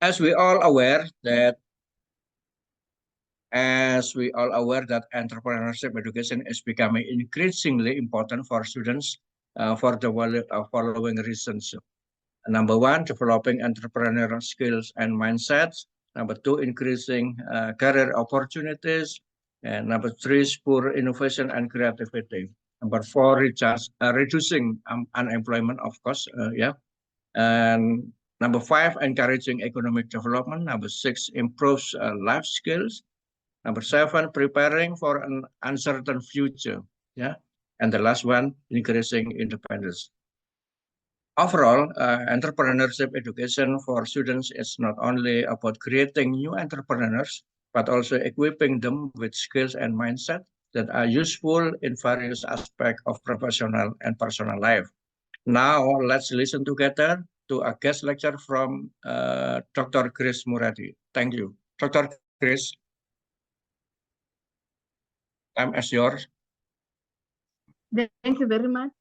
As we all aware that entrepreneurship education is becoming increasingly important for students for the following reasons. Number one, developing entrepreneurial skills and mindsets. Number two, increasing career opportunities. And number three, spur innovation and creativity. Number four, reducing unemployment, of course, yeah. And number five, encouraging economic development. Number six, improves life skills. Number seven, preparing for an uncertain future. Yeah. And the last one, increasing independence. Overall, entrepreneurship education for students is not only about creating new entrepreneurs, but also equipping them with skills and mindset that are useful in various aspects of professional and personal life. Now, let's listen together to a guest lecture from Dr. Chris Mureithi. Thank you. Dr. Chris, time is yours. Thank you very much.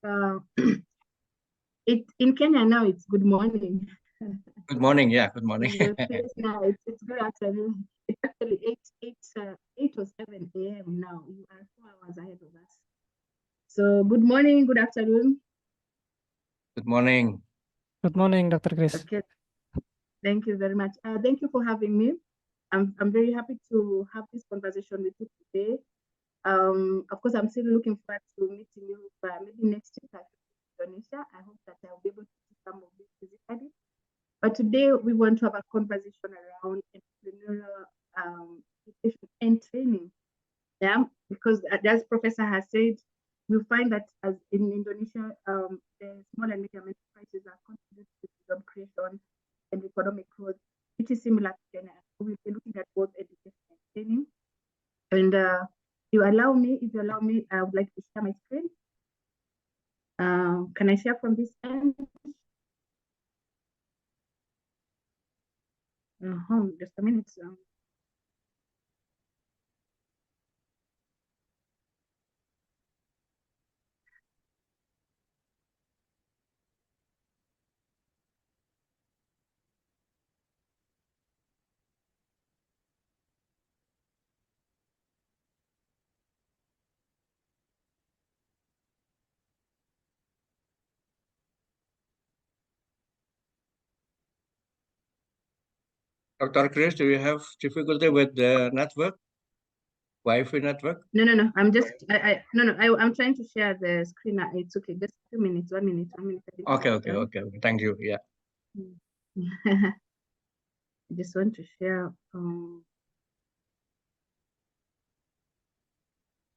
In Kenya now it's good morning. Good morning. Yeah, good morning. Now it's good afternoon. It's actually 8 or 7 a.m. now. You are 4 hours ahead of us. So good morning, good afternoon. Good morning. Good morning, Dr. Chris. Okay. Thank you very much. Thank you for having me. I'm very happy to have this conversation with you today. Of course, I'm still looking forward to meeting you maybe next week in Indonesia. I hope that I'll be able to see some of this physically. But today we want to have a conversation around entrepreneurial education and training. Yeah, because as Professor has said, we find that as in Indonesia, the small and medium enterprises are contributing to job creation and economic growth, which is similar to Kenya. We'll be looking at both education and training. And if you allow me, I would like to share my screen. Can I share from this end? Just a minute. Dr. Chris, do you have difficulty with the network? Wi-Fi network? No. I'm just I'm trying to share the screen. It's okay. Just 2 minutes. 1 minute. 1 minute. Okay. Thank you. Yeah. I just want to share.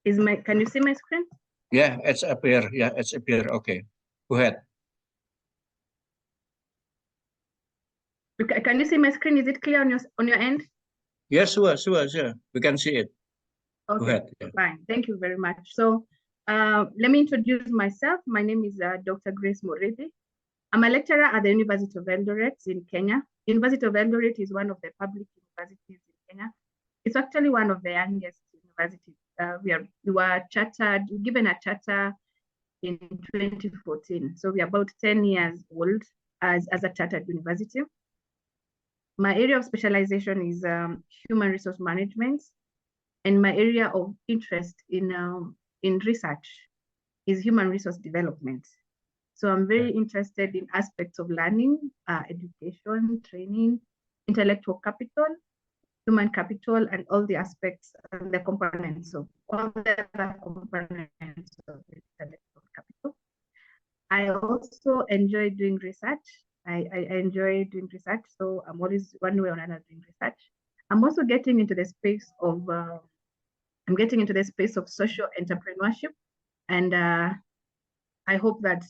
Can you see my screen? Yeah, it's appear. Yeah, it's appear. Okay. Go ahead. Can you see my screen? Is it clear on your end? Yes, sure. We can see it. Okay, go ahead. Yeah. Fine. Thank you very much. So let me introduce myself. My name is Dr. Grace Mureithi. I'm a lecturer at the University of Eldoret in Kenya. University of Eldoret is one of the public universities in Kenya. It's actually one of the youngest universities. We were given a charter in 2014. So we're about 10 years old as a chartered university. My area of specialization is human resource management, and my area of interest in research is human resource development. So I'm very interested in aspects of learning, education, training, intellectual capital, human capital, and all the aspects and the components of intellectual capital. I also enjoy doing research. I enjoy doing research, so I'm always one way or another doing research. I'm also getting into the space of social entrepreneurship, and I hope that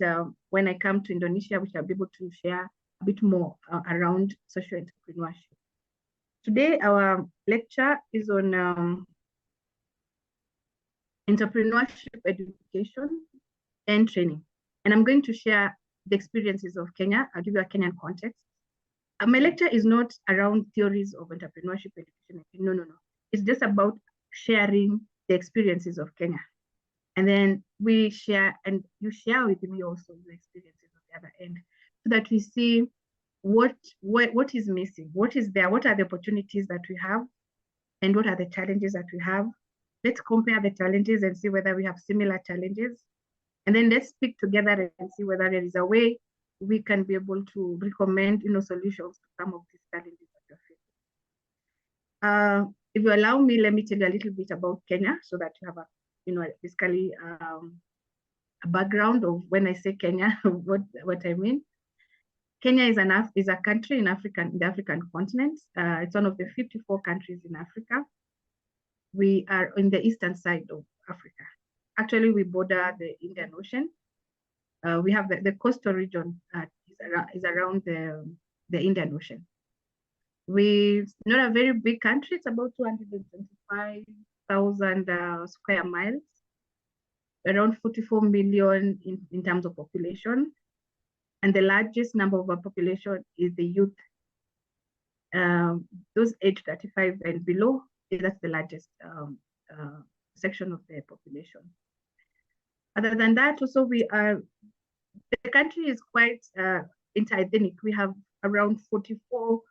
when I come to Indonesia, we shall be able to share a bit more around social entrepreneurship. Today, our lecture is on entrepreneurship education and training. And I'm going to share the experiences of Kenya. I'll give you a Kenyan context. My lecture is not around theories of entrepreneurship education. No. It's just about sharing the experiences of Kenya. And then we share, and you share with me also the experiences of the other end, so that we see what is missing, what is there, what are the opportunities that we have, and what are the challenges that we have. Let's compare the challenges and see whether we have similar challenges. And then let's speak together and see whether there is a way we can be able to recommend, solutions to some of these challenges that we're facing. If you allow me, let me tell you a little bit about Kenya so that you have basically a background of when I say Kenya, what I mean. Kenya is a country in the African continent. It's one of the 54 countries in Africa. We are in the eastern side of Africa. Actually, we border the Indian Ocean. We have the coastal region is around the Indian Ocean. We're not a very big country. It's about 225,000 square miles, around 44 million in terms of population. And the largest number of our population is the youth. Those aged 35 and below, that's the largest section of the population. Other than that, also the country is quite inter-ethnic. We have around 44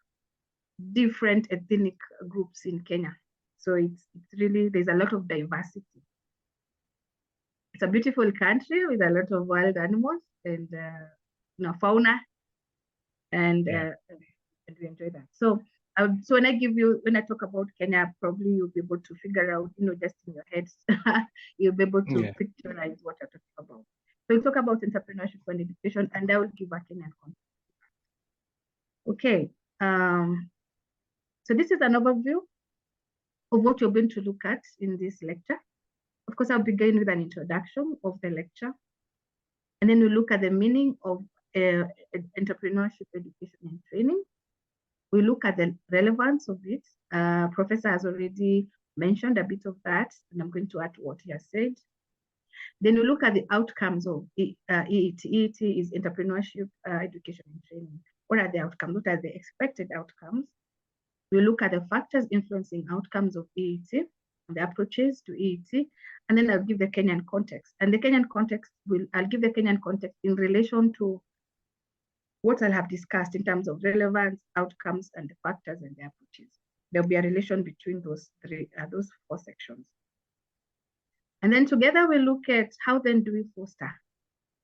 different ethnic groups in Kenya. So it's really, there's a lot of diversity. It's a beautiful country with a lot of wild animals and fauna, and we enjoy that. So when I talk about Kenya, probably you'll be able to figure out, just in your heads, you'll be able to picturize what you're talking about. So we'll talk about entrepreneurship and education, and I will give a Kenyan context. Okay. So this is an overview of what you're going to look at in this lecture. Of course, I'll begin with an introduction of the lecture, and then we'll look at the meaning of entrepreneurship, education, and training. We look at the relevance of it. Professor has already mentioned a bit of that, and I'm going to add to what he has said. Then we look at the outcomes of EET. EET is entrepreneurship, education, and training. What are the outcomes? What are the expected outcomes? We look at the factors influencing outcomes of EET, and the approaches to EET, and then I'll give the Kenyan context. And the Kenyan context, I'll give the Kenyan context in relation to what I'll have discussed in terms of relevance, outcomes, and the factors and the approaches. There'll be a relation between those four sections. And then together we look at how then do we foster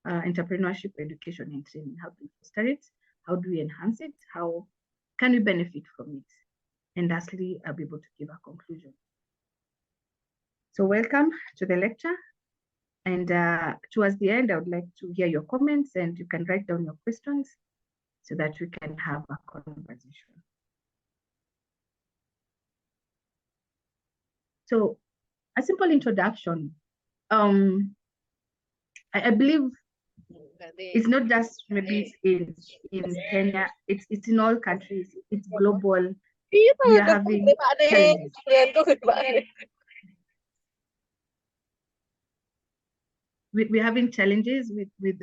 entrepreneurship, education, and training. How do we foster it? How do we enhance it? How can we benefit from it? And lastly, I'll be able to give a conclusion. So welcome to the lecture. And towards the end, I would like to hear your comments, and you can write down your questions so that we can have a conversation. So a simple introduction. I believe it's not just maybe in Kenya, it's in all countries, it's global. We are having challenges. We're having challenges with we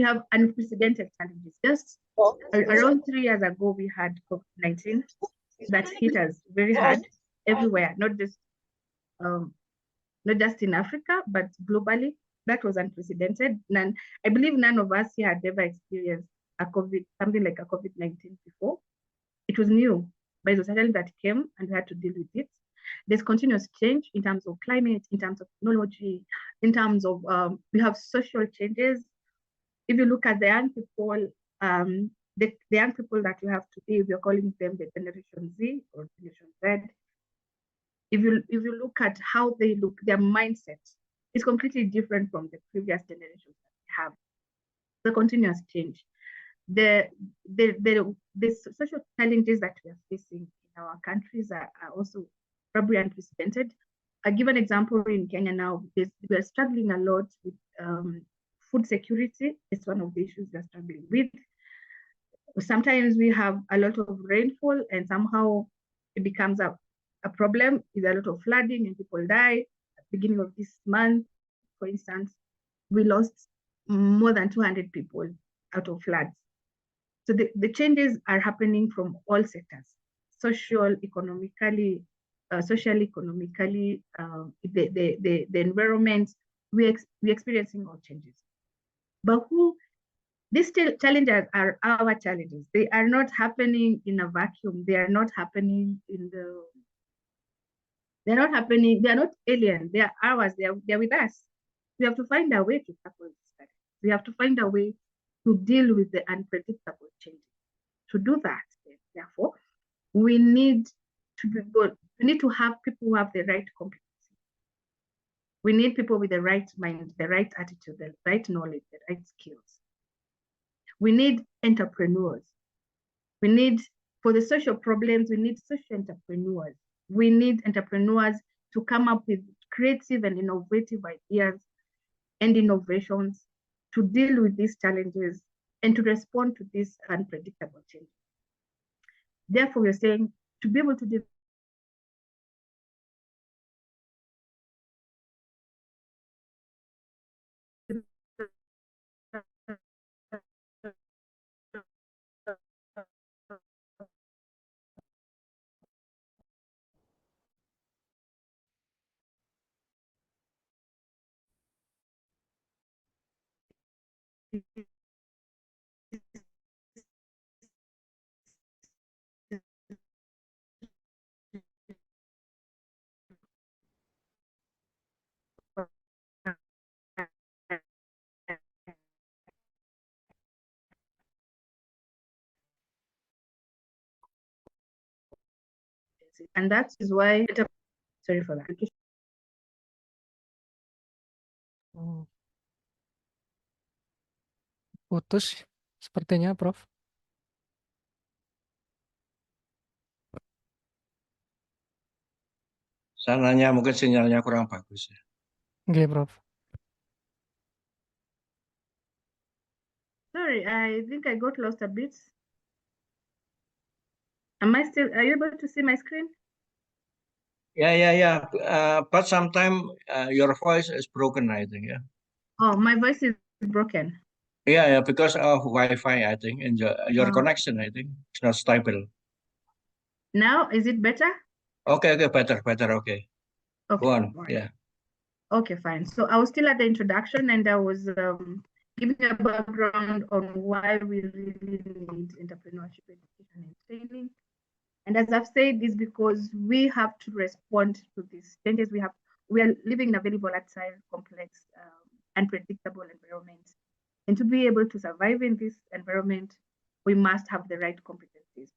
have unprecedented challenges. Just around 3 years ago, we had COVID-19 that hit us very hard everywhere, not just in Africa, but globally. That was unprecedented. I believe none of us here had ever experienced something like a COVID-19 before. It was new, but it was a challenge that came, and we had to deal with it. There's continuous change in terms of climate, in terms of technology, in terms of we have social changes. If you look at the young people, the young people that we have today, we are calling them the Generation Z or Generation Z. If you look at how they look, their mindset is completely different from the previous generations that we have. The continuous change. The social challenges that we are facing in our countries are also probably unprecedented. I give an example in Kenya now. We are struggling a lot with food security. It's one of the issues we are struggling with. Sometimes we have a lot of rainfall, and somehow it becomes a problem with a lot of flooding, and people die. At the beginning of this month, for instance, we lost more than 200 people out of floods. So the changes are happening from all sectors, socially, economically, the environment. We're experiencing all changes. But These challenges are our challenges. They are not happening in a vacuum. They are not happening they're not happening, they're not alien, they are ours, they're with us. We have to find a way to tackle this. We have to find a way to deal with the unpredictable changes. To do that, therefore, we need to have people who have the right competency. We need people with the right mind, the right attitude, the right knowledge, the right skills. We need entrepreneurs. We need, for the social problems, we need social entrepreneurs. We need entrepreneurs to come up with creative and innovative ideas and innovations to deal with these challenges and to respond to these unpredictable changes. Therefore, we're saying to be able to do and that is why, sorry for that. Putus sepertinya, Prof. Sananya mungkin sinyalnya kurang bagus ya. Oke, Prof. Sorry, I think I got lost a bit. Are you able to see my screen? Yeah. But sometimes your voice is broken, I think. Yeah. Oh, my voice is broken. Yeah, because of Wi-Fi, I think, and your connection, I think, it's not stable. Now, is it better? Okay, better, okay. Okay. Go on, Right. yeah. Okay, fine. So I was still at the introduction and I was giving a background on why we really need entrepreneurship education and training. And as I've said, is because we have to respond to these changes. We are living in a very volatile, complex, unpredictable environment. And to be able to survive in this environment, we must have the right competencies.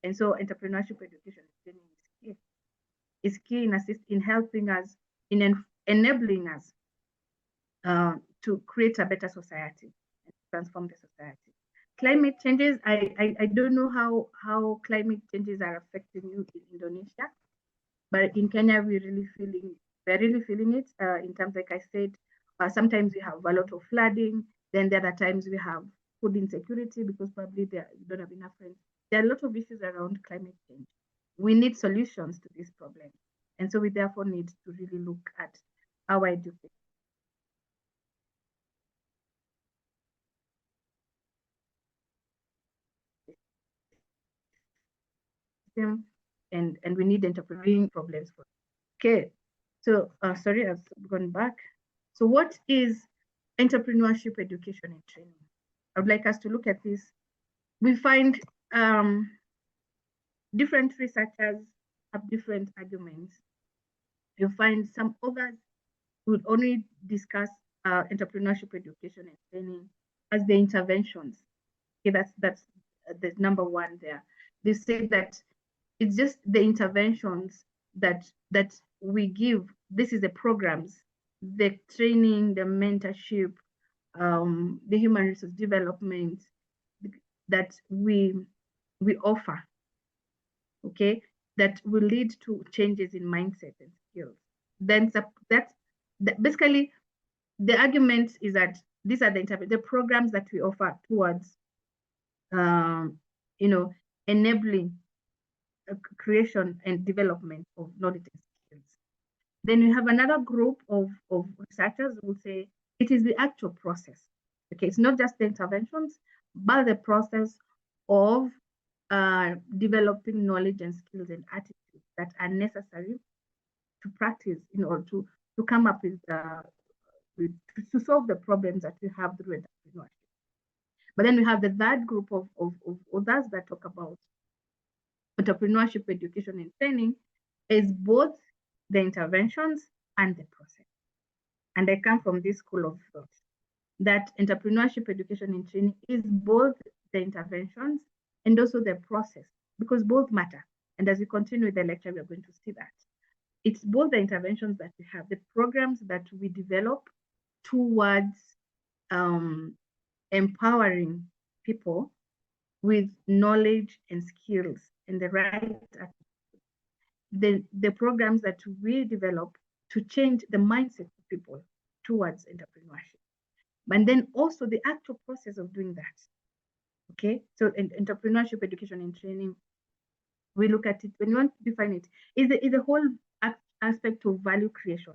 And so entrepreneurship education training is key. Is key in helping us, in enabling us to create a better society and transform the society. Climate changes, I don't know how climate changes are affecting you in Indonesia, but in Kenya, we're really feeling it in terms, like I said, sometimes we have a lot of flooding, then the other times we have food insecurity because probably you don't have enough rain. There are a lot of issues around climate change. We need solutions to this problem. And so we therefore need to really look at our education. And we need entrepreneurial problems for. Okay, so sorry, I've gone back. So what is entrepreneurship education and training? I would like us to look at this. We find different researchers have different arguments. You find some others would only discuss entrepreneurship education and training as the interventions. Okay, that's the number one there. They say that it's just the interventions that we give. This is the programs, the training, the mentorship, the human resource development that we offer, okay, that will lead to changes in mindset and skills. Then that's basically the argument is that these are the programs that we offer towards enabling creation and development of knowledge and skills. Then we have another group of researchers who say it is the actual process. Okay, it's not just the interventions, but the process of developing knowledge and skills and attitudes that are necessary to practice in order to come up with to solve the problems that we have through entrepreneurship. But then we have the third group of others that talk about entrepreneurship education and training is both the interventions and the process. And I come from this school of thought that entrepreneurship education and training is both the interventions and also the process, because both matter. And as we continue with the lecture, we are going to see that. It's both the interventions that we have, the programs that we develop towards empowering people with knowledge and skills and the right attitude. The programs that we develop to change the mindset of people towards entrepreneurship. And then also the actual process of doing that. Okay, so in entrepreneurship education and training, we look at it, when you want to define it, is the whole aspect of value creation.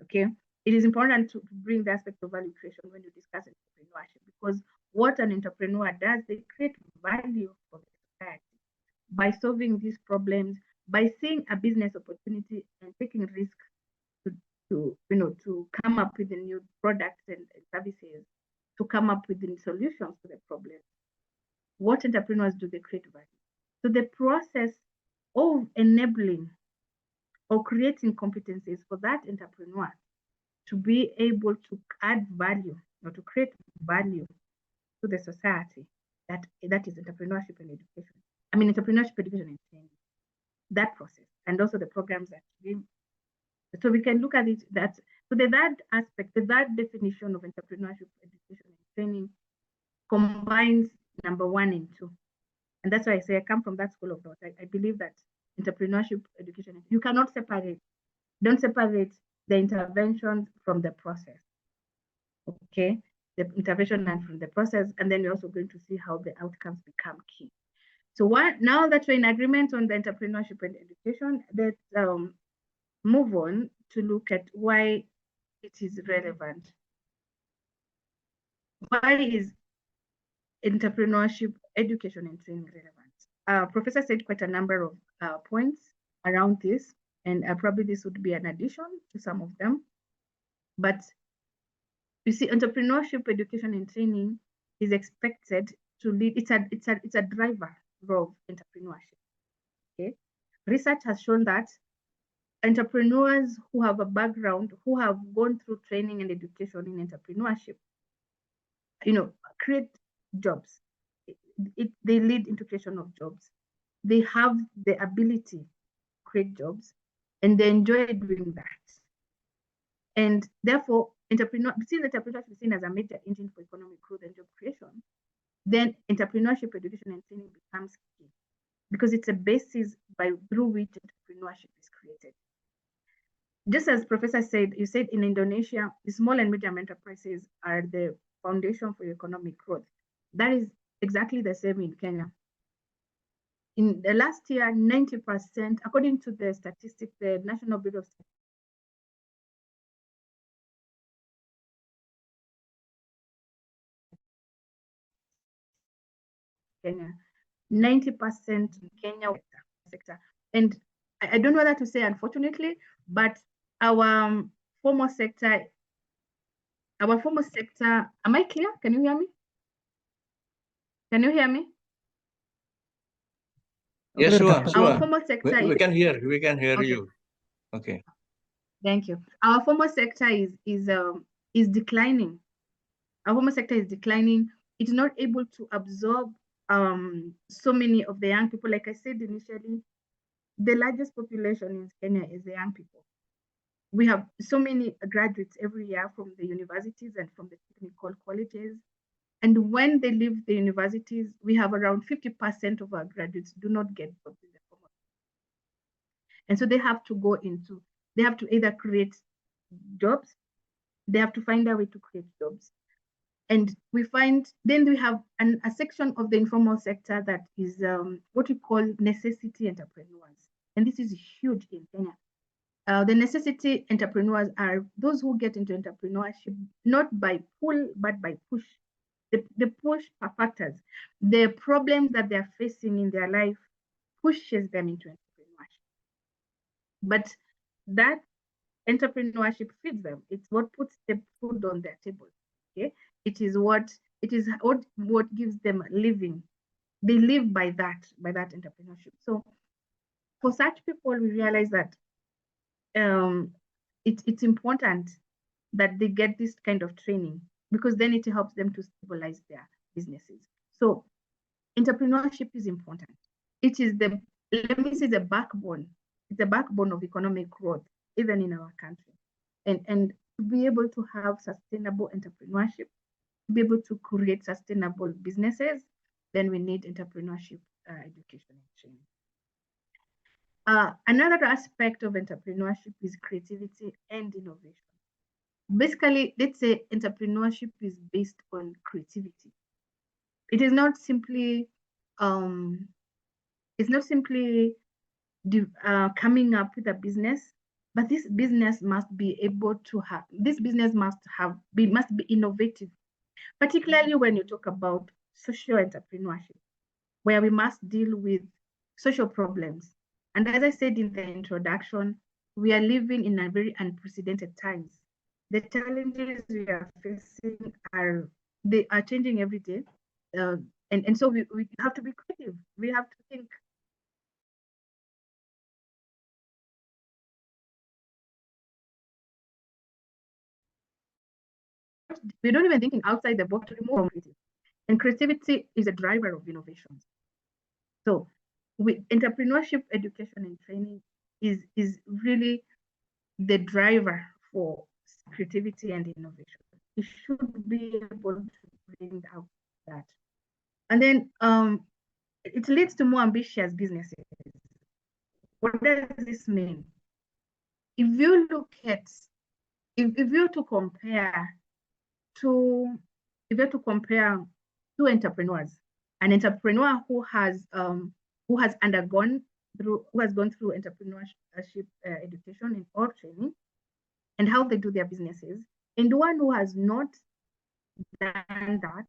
Okay, it is important to bring the aspect of value creation when you discuss entrepreneurship, because what an entrepreneur does, they create value for the society by solving these problems, by seeing a business opportunity and taking risk to come up with the new products and services, to come up with the solutions to the problem. What entrepreneurs do, they create value. So the process of enabling or creating competencies for that entrepreneur to be able to add value or to create value to the society, that is entrepreneurship and education. I mean, entrepreneurship education and training, that process, and also the programs that we. So we can look at it that, so the third aspect, the third definition of entrepreneurship education and training combines number 1 and 2. And that's why I say I come from that school of thought. I believe that entrepreneurship education, you cannot separate, don't separate the intervention from the process. Okay, the intervention and from the process, and then we're also going to see how the outcomes become key. So now that we're in agreement on the entrepreneurship and education, let's move on to look at why it is relevant. Why is entrepreneurship education and training relevant? Professor said quite a number of points around this, and probably this would be an addition to some of them. But you see, entrepreneurship education and training is expected to lead. It's a driver of entrepreneurship. Okay, research has shown that entrepreneurs who have a background, who have gone through training and education in entrepreneurship, create jobs. They lead into creation of jobs. They have the ability to create jobs, and they enjoy doing that. And therefore, since entrepreneurship is seen as a major engine for economic growth and job creation, then entrepreneurship education and training becomes key, because it's a basis through which entrepreneurship is created. Just as Professor said, you said in Indonesia, the small and medium enterprises are the foundation for economic growth. That is exactly the same in Kenya. In the last year, 90%, according to the statistics, the National Bureau of Statistics, Kenya, 90% in Kenya sector. And I don't know whether to say unfortunately, but our formal sector, am I clear? Can you hear me? Can you hear me? Yes, sure. Our formal sector we can hear okay. you. Okay. Thank you. Our formal sector is declining. Our formal sector is declining. It's not able to absorb so many of the young people. Like I said initially, the largest population in Kenya is the young people. We have so many graduates every year from the universities and from the technical colleges. And when they leave the universities, we have around 50% of our graduates do not get jobs in the formal. And so they have to either create jobs, they have to find a way to create jobs. And we have a section of the informal sector that is what we call necessity entrepreneurs. And this is huge in Kenya. The necessity entrepreneurs are those who get into entrepreneurship not by pull, but by push. The push factors, the problems that they're facing in their life pushes them into entrepreneurship. But that entrepreneurship feeds them. It's what puts the food on their table. Okay, it is what it is what gives them a living. They live by that entrepreneurship. So for such people, we realize that it's important that they get this kind of training, because then it helps them to stabilize their businesses. So entrepreneurship is important. It is let me say, the backbone. It's the backbone of economic growth, even in our country. And to be able to have sustainable entrepreneurship, to be able to create sustainable businesses, then we need entrepreneurship education and training. Another aspect of entrepreneurship is creativity and innovation. Basically, let's say entrepreneurship is based on creativity. It is not simply coming up with a business, but this business must be innovative, particularly when you talk about social entrepreneurship, where we must deal with social problems. And as I said in the introduction, we are living in a very unprecedented times. The challenges we are facing are changing every day. And so we have to be creative. We have to think. We don't even thinking outside the box to remove creativity. And creativity is a driver of innovations. So entrepreneurship education and training is really the driver for creativity and innovation. You should be able to bring out that. And then it leads to more ambitious businesses. What does this mean? If you look at, if you to compare two entrepreneurs, an entrepreneur who has gone through entrepreneurship education or training, and how they do their businesses, and the one who has not done that,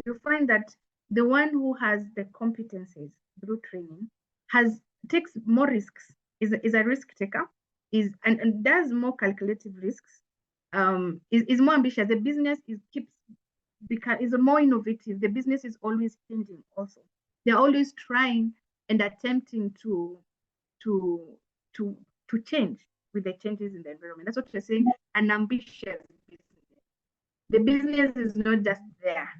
you find that the one who has the competencies through training takes more risks, is a risk taker, and does more calculative risks, is more ambitious. The business is more innovative. The business is always changing. Also, they're always trying and attempting to change with the changes in the environment. That's what you're saying. An ambitious business. The business is not just there.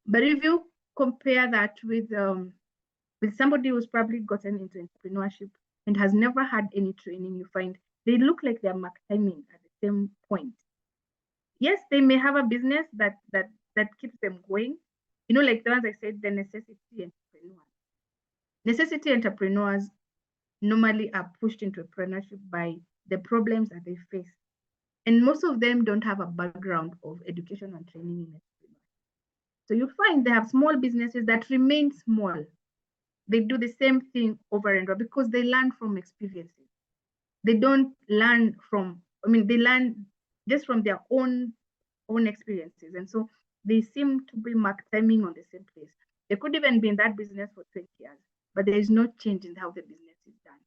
But if you compare that with somebody who's probably gotten into entrepreneurship and has never had any training, you find they look like they're mark timing at the same point. Yes, they may have a business that keeps them going. You know, like the ones I said, the necessity entrepreneurs. Necessity entrepreneurs normally are pushed into entrepreneurship by the problems that they face. And most of them don't have a background of education and training in entrepreneurship. So you find they have small businesses that remain small. They do the same thing over and over because they learn from experiences. They don't learn they learn just from their own experiences. And so they seem to be mark timing on the same place. They could even be in that business for 20 years, but there is no change in how the business is done.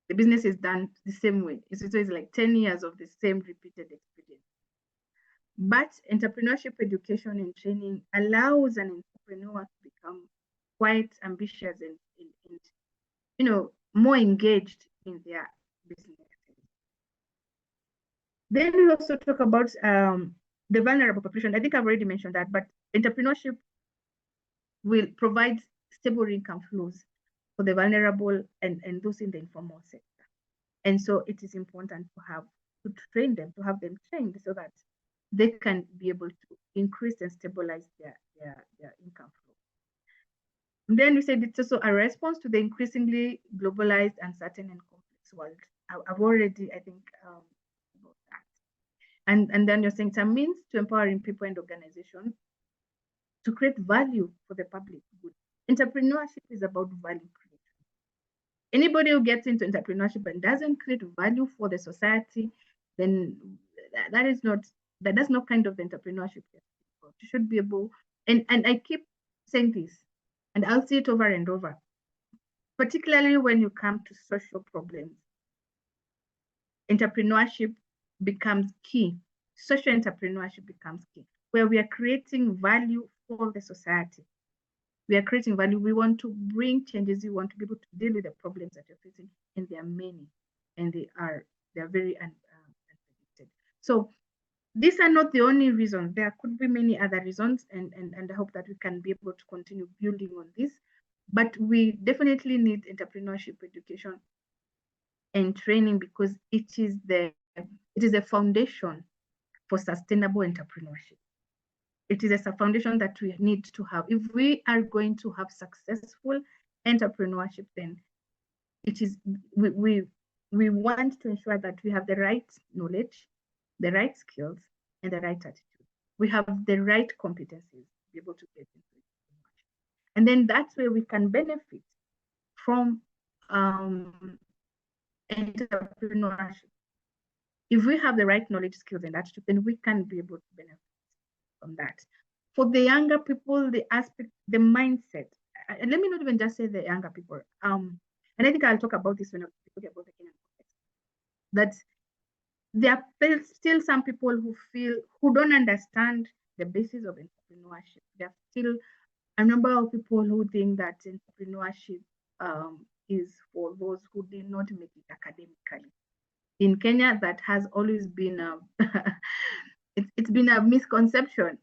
The business is done the same way. It's like 10 years of the same repeated experience. But entrepreneurship education and training allows an entrepreneur to become quite ambitious and more engaged in their business. Then we also talk about the vulnerable population. I think I've already mentioned that, but entrepreneurship will provide stable income flows for the vulnerable and those in the informal sector. And so it is important to train them, to have them trained so that they can be able to increase and stabilize their income flow. And then we said it's also a response to the increasingly globalized, uncertain, and complex world. I've already, I think, about that. And then you're saying it's a means to empowering people and organizations to create value for the public good. Entrepreneurship is about value creation. Anybody who gets into entrepreneurship and doesn't create value for the society, then that's not kind of entrepreneurship. You should be able, and I keep saying this, and I'll say it over and over, particularly when you come to social problems, entrepreneurship becomes key. Social entrepreneurship becomes key, where we are creating value for the society. We are creating value. We want to bring changes. We want to be able to deal with the problems that you're facing, and there are many, and they are very unpredicted. So these are not the only reasons. There could be many other reasons, and I hope that we can be able to continue building on this. But we definitely need entrepreneurship education and training, because it is the foundation for sustainable entrepreneurship. It is a foundation that we need to have. If we are going to have successful entrepreneurship, then it is we want to ensure that we have the right knowledge, the right skills, and the right attitude. We have the right competencies to be able to get into entrepreneurship. And then that's where we can benefit from entrepreneurship. If we have the right knowledge, skills, and attitude, then we can be able to benefit from that. For the younger people, the aspect, the mindset, and let me not even just say the younger people, and I think I'll talk about this when I'm talking about the Kenyan context, that there are still some people who don't understand the basis of entrepreneurship. There are still a number of people who think that entrepreneurship is for those who did not make it academically. In Kenya, that has always been it's been a misconception.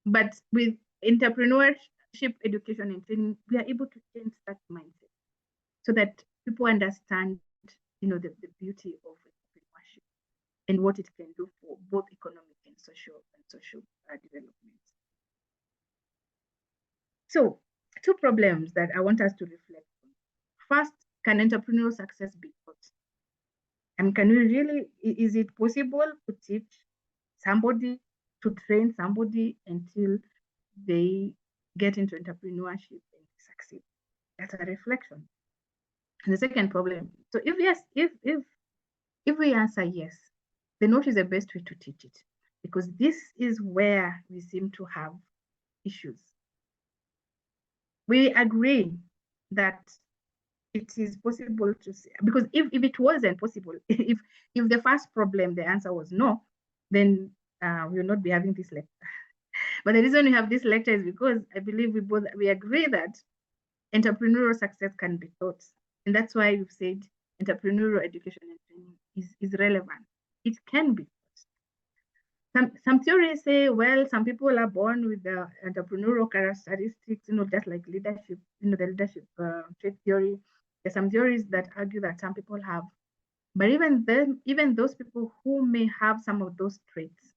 But with entrepreneurship education and training, we are able to change that mindset so that people understand, the beauty of entrepreneurship and what it can do for both economic and social development. So, two problems that I want us to reflect on. First, can entrepreneurial success be taught? And can we really, is it possible to teach somebody, to train somebody until they get into entrepreneurship and succeed? That's a reflection. And the second problem, so if yes, if we answer yes, then what is the best way to teach it? Because this is where we seem to have issues. We agree that it is possible to see, because if it wasn't possible, if the first problem, the answer was no, then we will not be having this lecture. But the reason we have this lecture is because I believe we agree that entrepreneurial success can be taught. And that's why we've said entrepreneurial education and training is relevant. It can be taught. Some theories say, well, some people are born with the entrepreneurial characteristics, just like leadership, the leadership trait theory. There's some theories that argue that some people have. But even those people who may have some of those traits,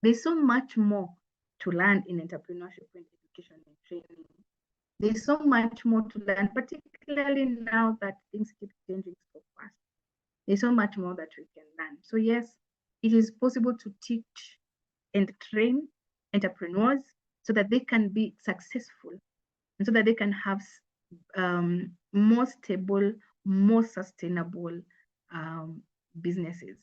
there's so much more to learn in entrepreneurship and education and training. There's so much more to learn, particularly now that things keep changing so fast. There's so much more that we can learn. So yes, it is possible to teach and train entrepreneurs so that they can be successful and so that they can have more stable, more sustainable businesses,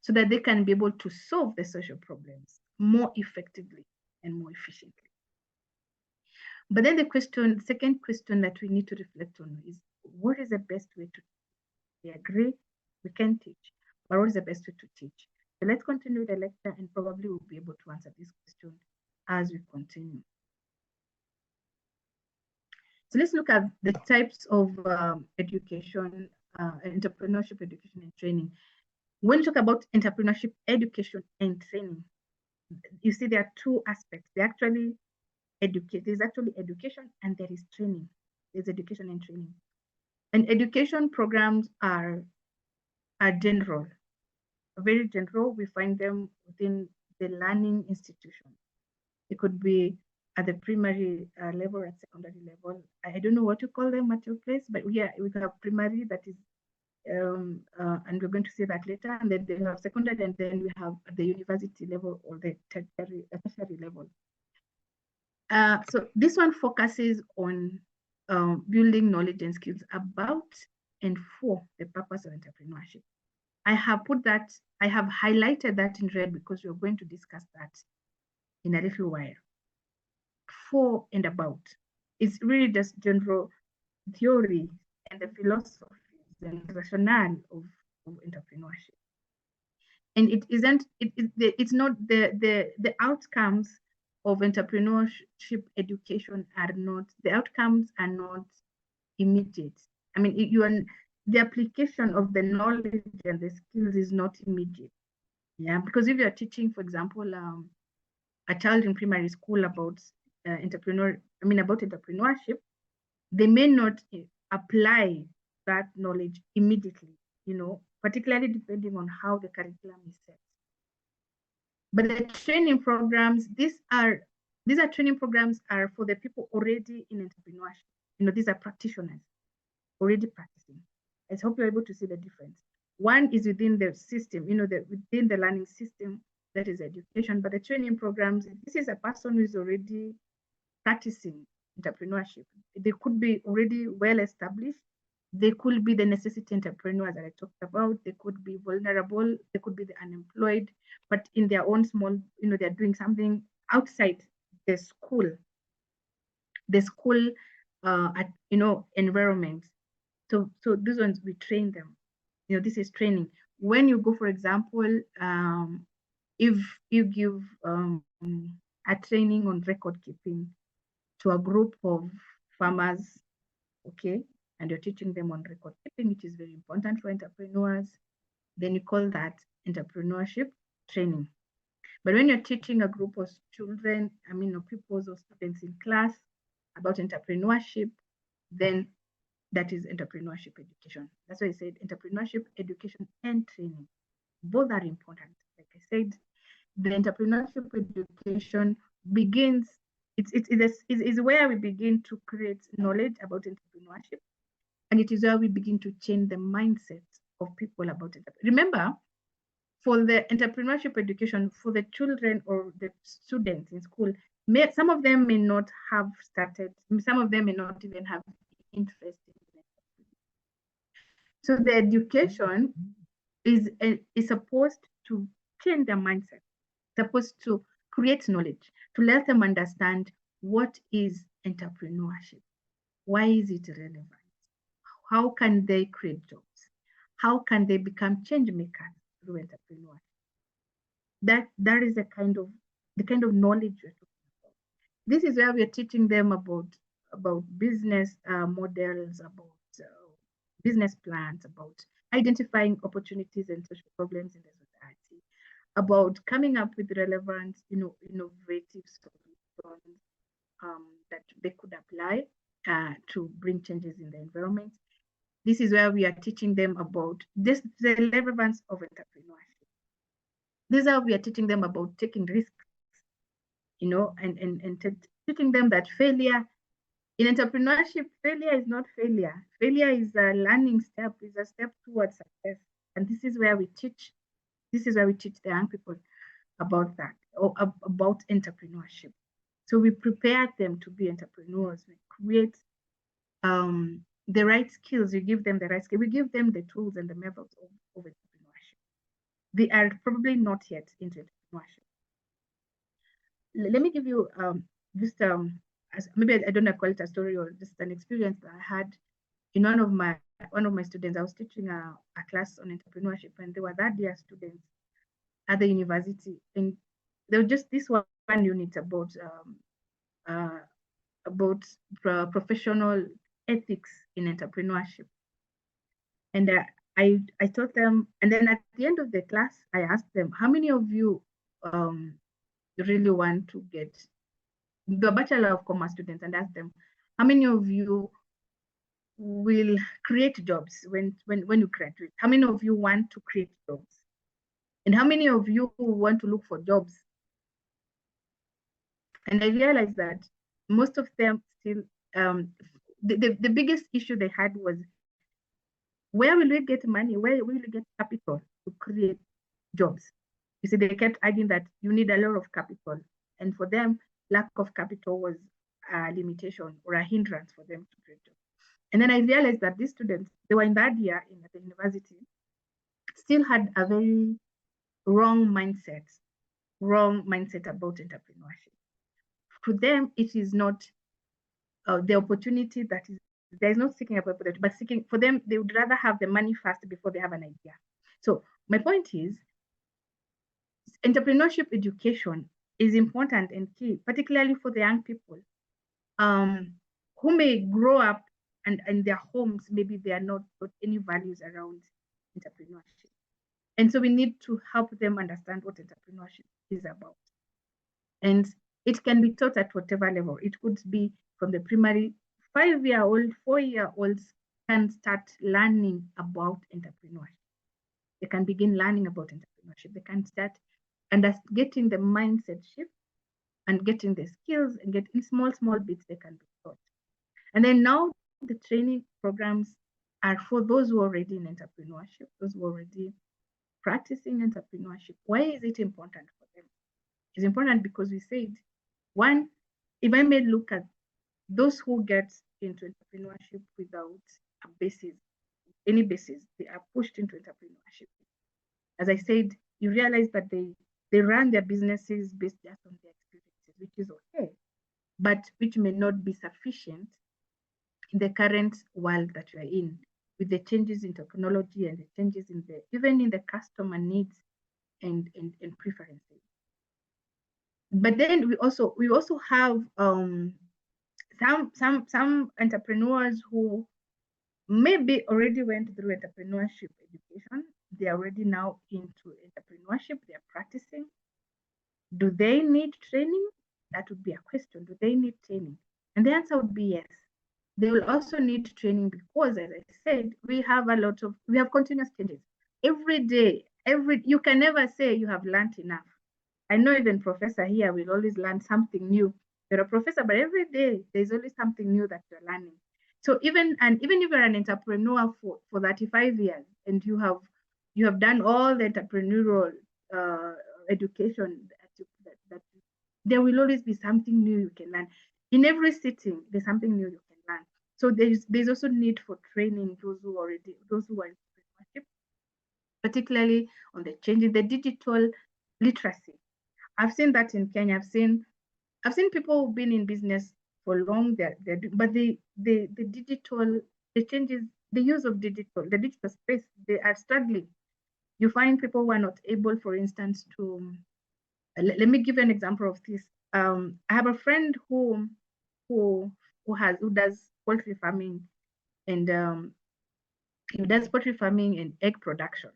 so that they can be able to solve the social problems more effectively and more efficiently. But then the second question that we need to reflect on is, what is the best way to teach? We agree we can teach, but what is the best way to teach? So let's continue the lecture, and probably we'll be able to answer this question as we continue. So let's look at the types of education, entrepreneurship education and training. When you talk about entrepreneurship education and training, you see there are two aspects. They actually educate. There's actually education and there is training. There's education and training. And education programs are general, very general. We find them within the learning institution. It could be at the primary level, at secondary level. I don't know what you call them at your place, but yeah, we have primary, that is, and we're going to see that later. And then they have secondary, and then we have the university level or the tertiary level. So this one focuses on building knowledge and skills about and for the purpose of entrepreneurship. I have highlighted that in red because we're going to discuss that in a little while. For and about. It's really just general theory and the philosophies and rationale of entrepreneurship. And it's not the outcomes of entrepreneurship education are not, the outcomes are not immediate. I mean, the application of the knowledge and the skills is not immediate. Yeah, because if you're teaching, for example, a child in primary school about about entrepreneurship, they may not apply that knowledge immediately, particularly depending on how the curriculum is set. But the training programs, these are training programs are for the people already in entrepreneurship. These are practitioners already practicing. I hope you're able to see the difference. One is within the system, within the learning system, that is education, but the training programs, this is a person who is already practicing entrepreneurship. They could be already well established. They could be the necessity entrepreneurs that I talked about. They could be vulnerable. They could be the unemployed, but in their own small, they're doing something outside the school environment. So these ones, we train them. This is training. When you go, for example, if you give a training on record keeping to a group of farmers, okay, and you're teaching them on record keeping, which is very important for entrepreneurs, then you call that entrepreneurship training. But when you're teaching a group of children, or pupils or students in class about entrepreneurship, then that is entrepreneurship education. That's why I said entrepreneurship education and training. Both are important. Like I said, the entrepreneurship education begins, it's where we begin to create knowledge about entrepreneurship. And it is where we begin to change the mindset of people about it. Remember, for the entrepreneurship education, for the children or the students in school, some of them may not have started, some of them may not even have interest in it. So the education is supposed to change their mindset, supposed to create knowledge, to let them understand what is entrepreneurship, why is it relevant, how can they create jobs, how can they become change makers through entrepreneurship. That is the kind of knowledge we're talking about. This is where we are teaching them about business models, about business plans, about identifying opportunities and social problems in the society, about coming up with relevant, innovative solutions that they could apply to bring changes in the environment. This is where we are teaching them about the relevance of entrepreneurship. This is how we are teaching them about taking risks, and teaching them that failure in entrepreneurship, failure is not failure. Failure is a learning step, is a step towards success. And this is where we teach the young people about that, or about entrepreneurship. So we prepare them to be entrepreneurs. We create the right skills. We give them the right skills. We give them the tools and the methods of entrepreneurship. They are probably not yet into entrepreneurship. Let me give you just maybe I don't know, call it a story or just an experience that I had in one of my students. I was teaching a class on entrepreneurship, and they were third-year students at the university, and there was just this one unit about professional ethics in entrepreneurship. And I taught them, and then at the end of the class, I asked them, how many of you really want to get the Bachelor of Commerce students, and asked them, how many of you will create jobs when you graduate? How many of you want to create jobs? And how many of you want to look for jobs? And I realized that most of them still, the biggest issue they had was, where will we get money? Where will we get capital to create jobs? You see, they kept arguing that you need a lot of capital. And for them, lack of capital was a limitation or a hindrance for them to create jobs. And then I realized that these students, they were in that year at the university, still had a very wrong mindset about entrepreneurship. To them, it is not the opportunity that is, there is no seeking about opportunity, but seeking, for them, they would rather have the money first before they have an idea. So my point is, entrepreneurship education is important and key, particularly for the young people who may grow up and in their homes, maybe they are not taught any values around entrepreneurship. And so we need to help them understand what entrepreneurship is about. And it can be taught at whatever level. It could be from the primary 5-year-old, 4-year-olds can start learning about entrepreneurship. They can begin learning about entrepreneurship. They can start getting the mindset shift and getting the skills and get in small bits they can be taught. And then now the training programs are for those who are already in entrepreneurship, those who are already practicing entrepreneurship. Why is it important for them? It's important because we said, one, if I may look at those who get into entrepreneurship without a basis, any basis, they are pushed into entrepreneurship. As I said, you realize that they run their businesses based just on their experiences, which is okay, but which may not be sufficient in the current world that we are in, with the changes in technology and the changes in even in the customer needs and preferences. But then we also have some entrepreneurs who maybe already went through entrepreneurship education. They are already now into entrepreneurship. They are practicing. Do they need training? That would be a question. Do they need training? And the answer would be yes. They will also need training because, as I said, we have continuous changes. Every day, you can never say you have learned enough. I know even professor here will always learn something new. You're a professor, but every day there's always something new that you're learning. So even if you're an entrepreneur for 35 years and you have done all the entrepreneurial education, that there will always be something new you can learn. In every sitting, there's something new you can learn. So there's also need for training those who are in entrepreneurship, particularly on the change in the digital literacy. I've seen that in Kenya. I've seen people who've been in business for long, but the digital, the changes, the use of the digital space, they are struggling. You find people who are not able, for instance, to let me give you an example of this. I have a friend who does poultry farming, and he does poultry farming and egg production.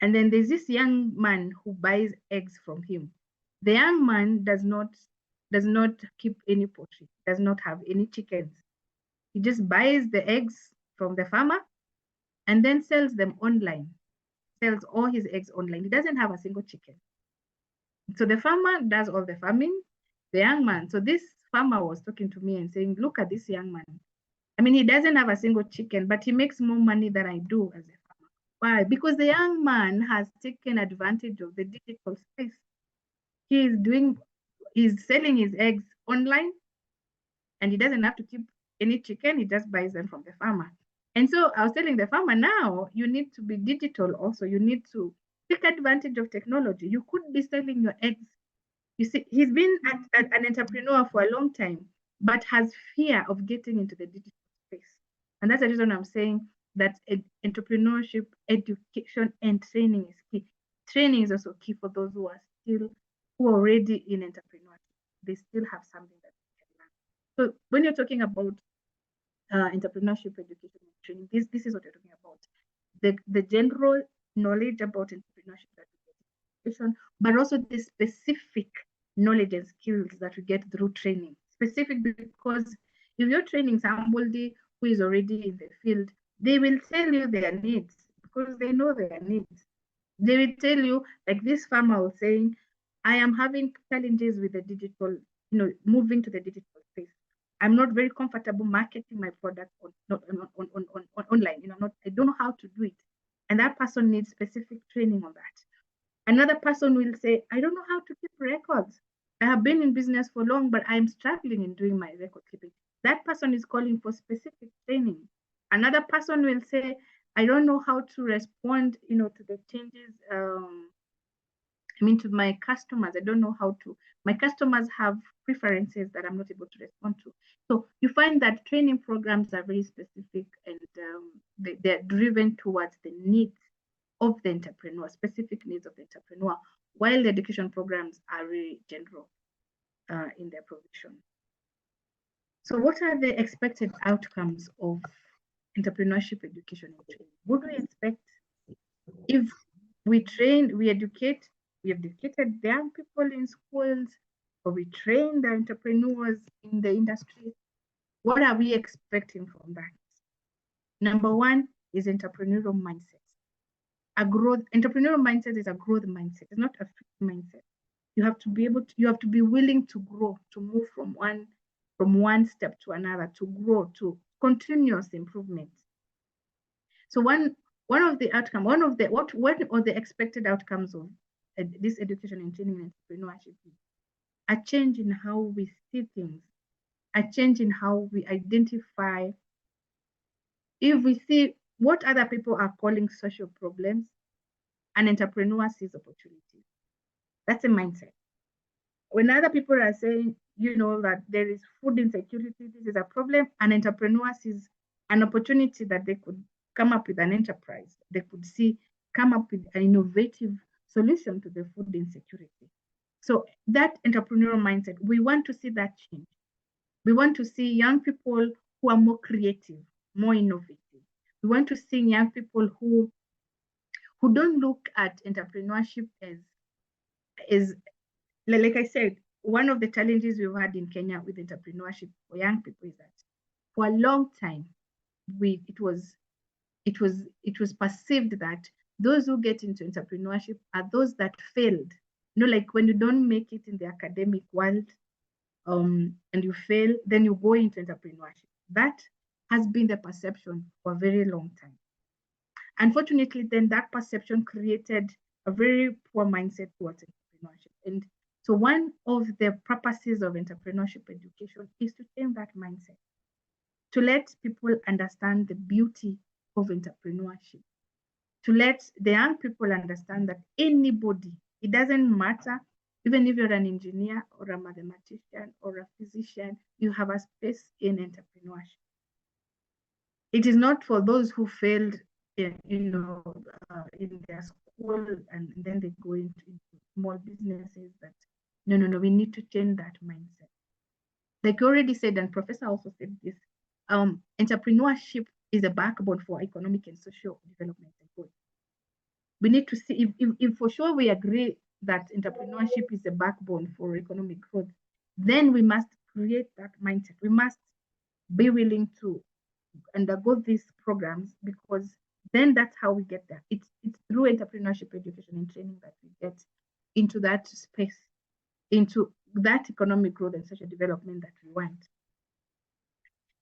And then there's this young man who buys eggs from him. The young man does not keep any poultry, does not have any chickens. He just buys the eggs from the farmer and then sells them online, sells all his eggs online. He doesn't have a single chicken. So the farmer does all the farming, the young man. So this farmer was talking to me and saying, look at this young man. I mean, he doesn't have a single chicken, but he makes more money than I do as a farmer. Why? Because the young man has taken advantage of the digital space. He's selling his eggs online, and he doesn't have to keep any chicken. He just buys them from the farmer. And so I was telling the farmer, now you need to be digital also. You need to take advantage of technology. You could be selling your eggs. You see, he's been an entrepreneur for a long time, but has fear of getting into the digital space. And that's the reason I'm saying that entrepreneurship, education, and training is key. Training is also key for those who are already in entrepreneurship. They still have something that they can learn. So when you're talking about entrepreneurship education and training, this is what you're talking about. The general knowledge about entrepreneurship that we get in education, but also the specific knowledge and skills that we get through training. Specific because if you're training somebody who is already in the field, they will tell you their needs because they know their needs. They will tell you, like this farmer was saying, I am having challenges with the digital, moving to the digital space. I'm not very comfortable marketing my product online. I don't know how to do it. And that person needs specific training on that. Another person will say, I don't know how to keep records. I have been in business for long, but I'm struggling in doing my record keeping. That person is calling for specific training. Another person will say, I don't know how to respond, to the changes. To my customers, I don't know how to. My customers have preferences that I'm not able to respond to. So you find that training programs are very specific, and they're driven towards the needs of the entrepreneur, specific needs of the entrepreneur, while the education programs are really general in their provision. So what are the expected outcomes of entrepreneurship education and training? What do we expect if we train, we educated the young people in schools, or we train the entrepreneurs in the industry? What are we expecting from that? Number one is entrepreneurial mindset. Entrepreneurial mindset is a growth mindset. It's not a fixed mindset. You have to be willing to grow, to move from one step to another, to grow, to continuous improvement. So one of the expected outcomes of this education and training and entrepreneurship is a change in how we see things, a change in how we identify. If we see what other people are calling social problems, an entrepreneur sees opportunities. That's a mindset. When other people are saying, that there is food insecurity, this is a problem, an entrepreneur sees an opportunity that they could come up with an enterprise. They could come up with an innovative solution to the food insecurity. So that entrepreneurial mindset, we want to see that change. We want to see young people who are more creative, more innovative. We want to see young people who don't look at entrepreneurship as like I said, one of the challenges we've had in Kenya with entrepreneurship for young people is that for a long time, it was perceived that those who get into entrepreneurship are those that failed. Like when you don't make it in the academic world, and you fail, then you go into entrepreneurship. That has been the perception for a very long time. Unfortunately, then that perception created a very poor mindset towards entrepreneurship. And so one of the purposes of entrepreneurship education is to change that mindset, to let people understand the beauty of entrepreneurship, to let the young people understand that anybody, it doesn't matter, even if you're an engineer or a mathematician or a physician, you have a space in entrepreneurship. It is not for those who failed in their school and then they go into small businesses. That no, we need to change that mindset. Like you already said, and Professor also said this, entrepreneurship is a backbone for economic and social development and growth. We need to see if for sure we agree that entrepreneurship is a backbone for economic growth, then we must create that mindset. We must be willing to undergo these programs, because then that's how we get there. It's through entrepreneurship education and training that we get into that space, into that economic growth and social development that we want.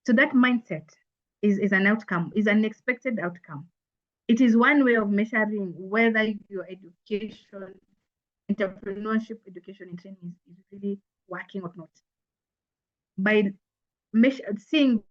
So that mindset is an outcome, is an expected outcome. It is one way of measuring whether your education, entrepreneurship education and training is really working or not. By seeing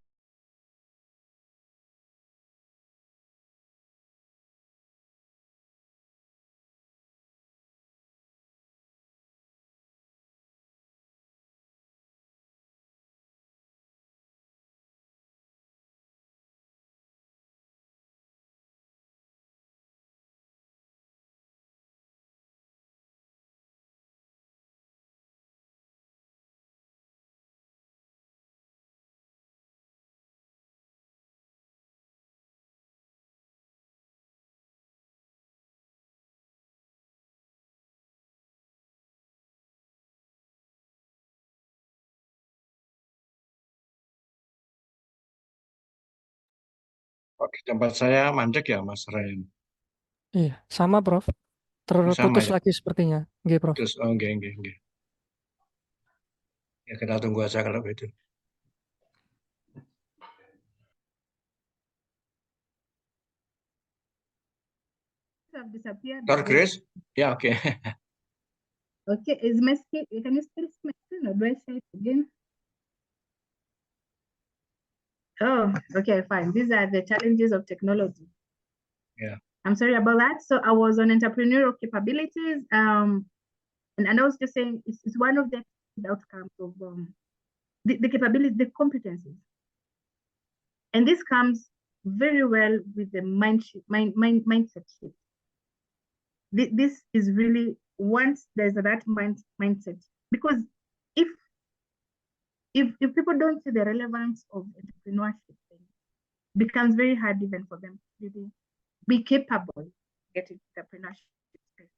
Di tempat saya mandek ya, Mas Ryan. Iya, sama Prof. Sama Terputus ya. lagi sepertinya. Oke, Prof. Terus, enggak. Ya, kita tunggu aja kalau begitu. have disappeared. Dr. Grace? Yeah, okay. Okay, is my screen, can you still see my screen, or do I share it again? Oh, okay, fine. These are the challenges of technology. Yeah. I'm sorry about that. So I was on entrepreneurial capabilities, and I was just saying it's one of the outcomes of the capabilities, the competencies. And this comes very well with the mindset shift. This is really once there's that mindset, because if people don't see the relevance of entrepreneurship, then it becomes very hard even for them to really be capable of getting entrepreneurship space.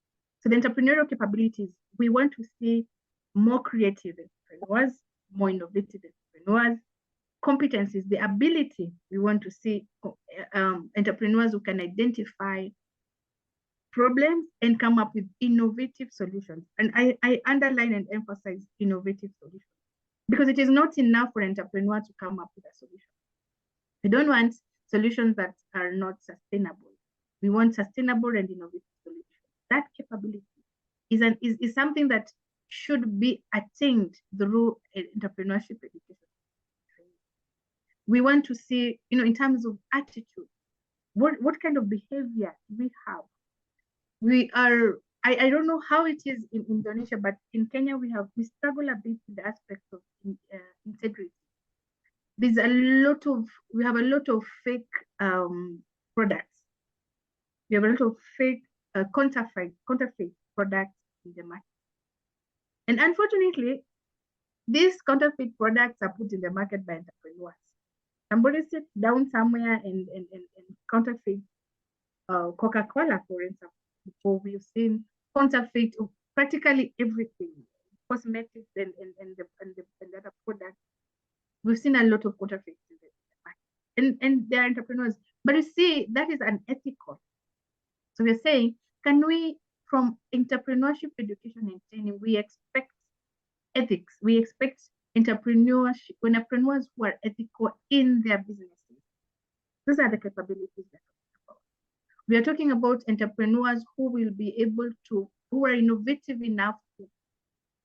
So the entrepreneurial capabilities, we want to see more creative entrepreneurs, more innovative entrepreneurs, competencies, the ability, we want to see entrepreneurs who can identify problems and come up with innovative solutions. And I underline and emphasize innovative solutions, because it is not enough for an entrepreneur to come up with a solution. We don't want solutions that are not sustainable. We want sustainable and innovative solutions. That capability is something that should be attained through entrepreneurship education. We want to see, in terms of attitude, what kind of behavior we have. We are, I don't know how it is in Indonesia, but in Kenya we struggle a bit with the aspects of integrity. We have a lot of fake products. We have a lot of fake counterfeit products in the market. And unfortunately, these counterfeit products are put in the market by entrepreneurs. Somebody sits down somewhere and counterfeit Coca-Cola, for instance. Before, we've seen counterfeit of practically everything, cosmetics and other products. We've seen a lot of counterfeits in the market, and they're entrepreneurs. But you see, that is unethical. So we're saying, can we, from entrepreneurship education and training, we expect ethics, we expect entrepreneurs who are ethical in their businesses. Those are the capabilities that we're talking about. We are talking about entrepreneurs who will be able to, who are innovative enough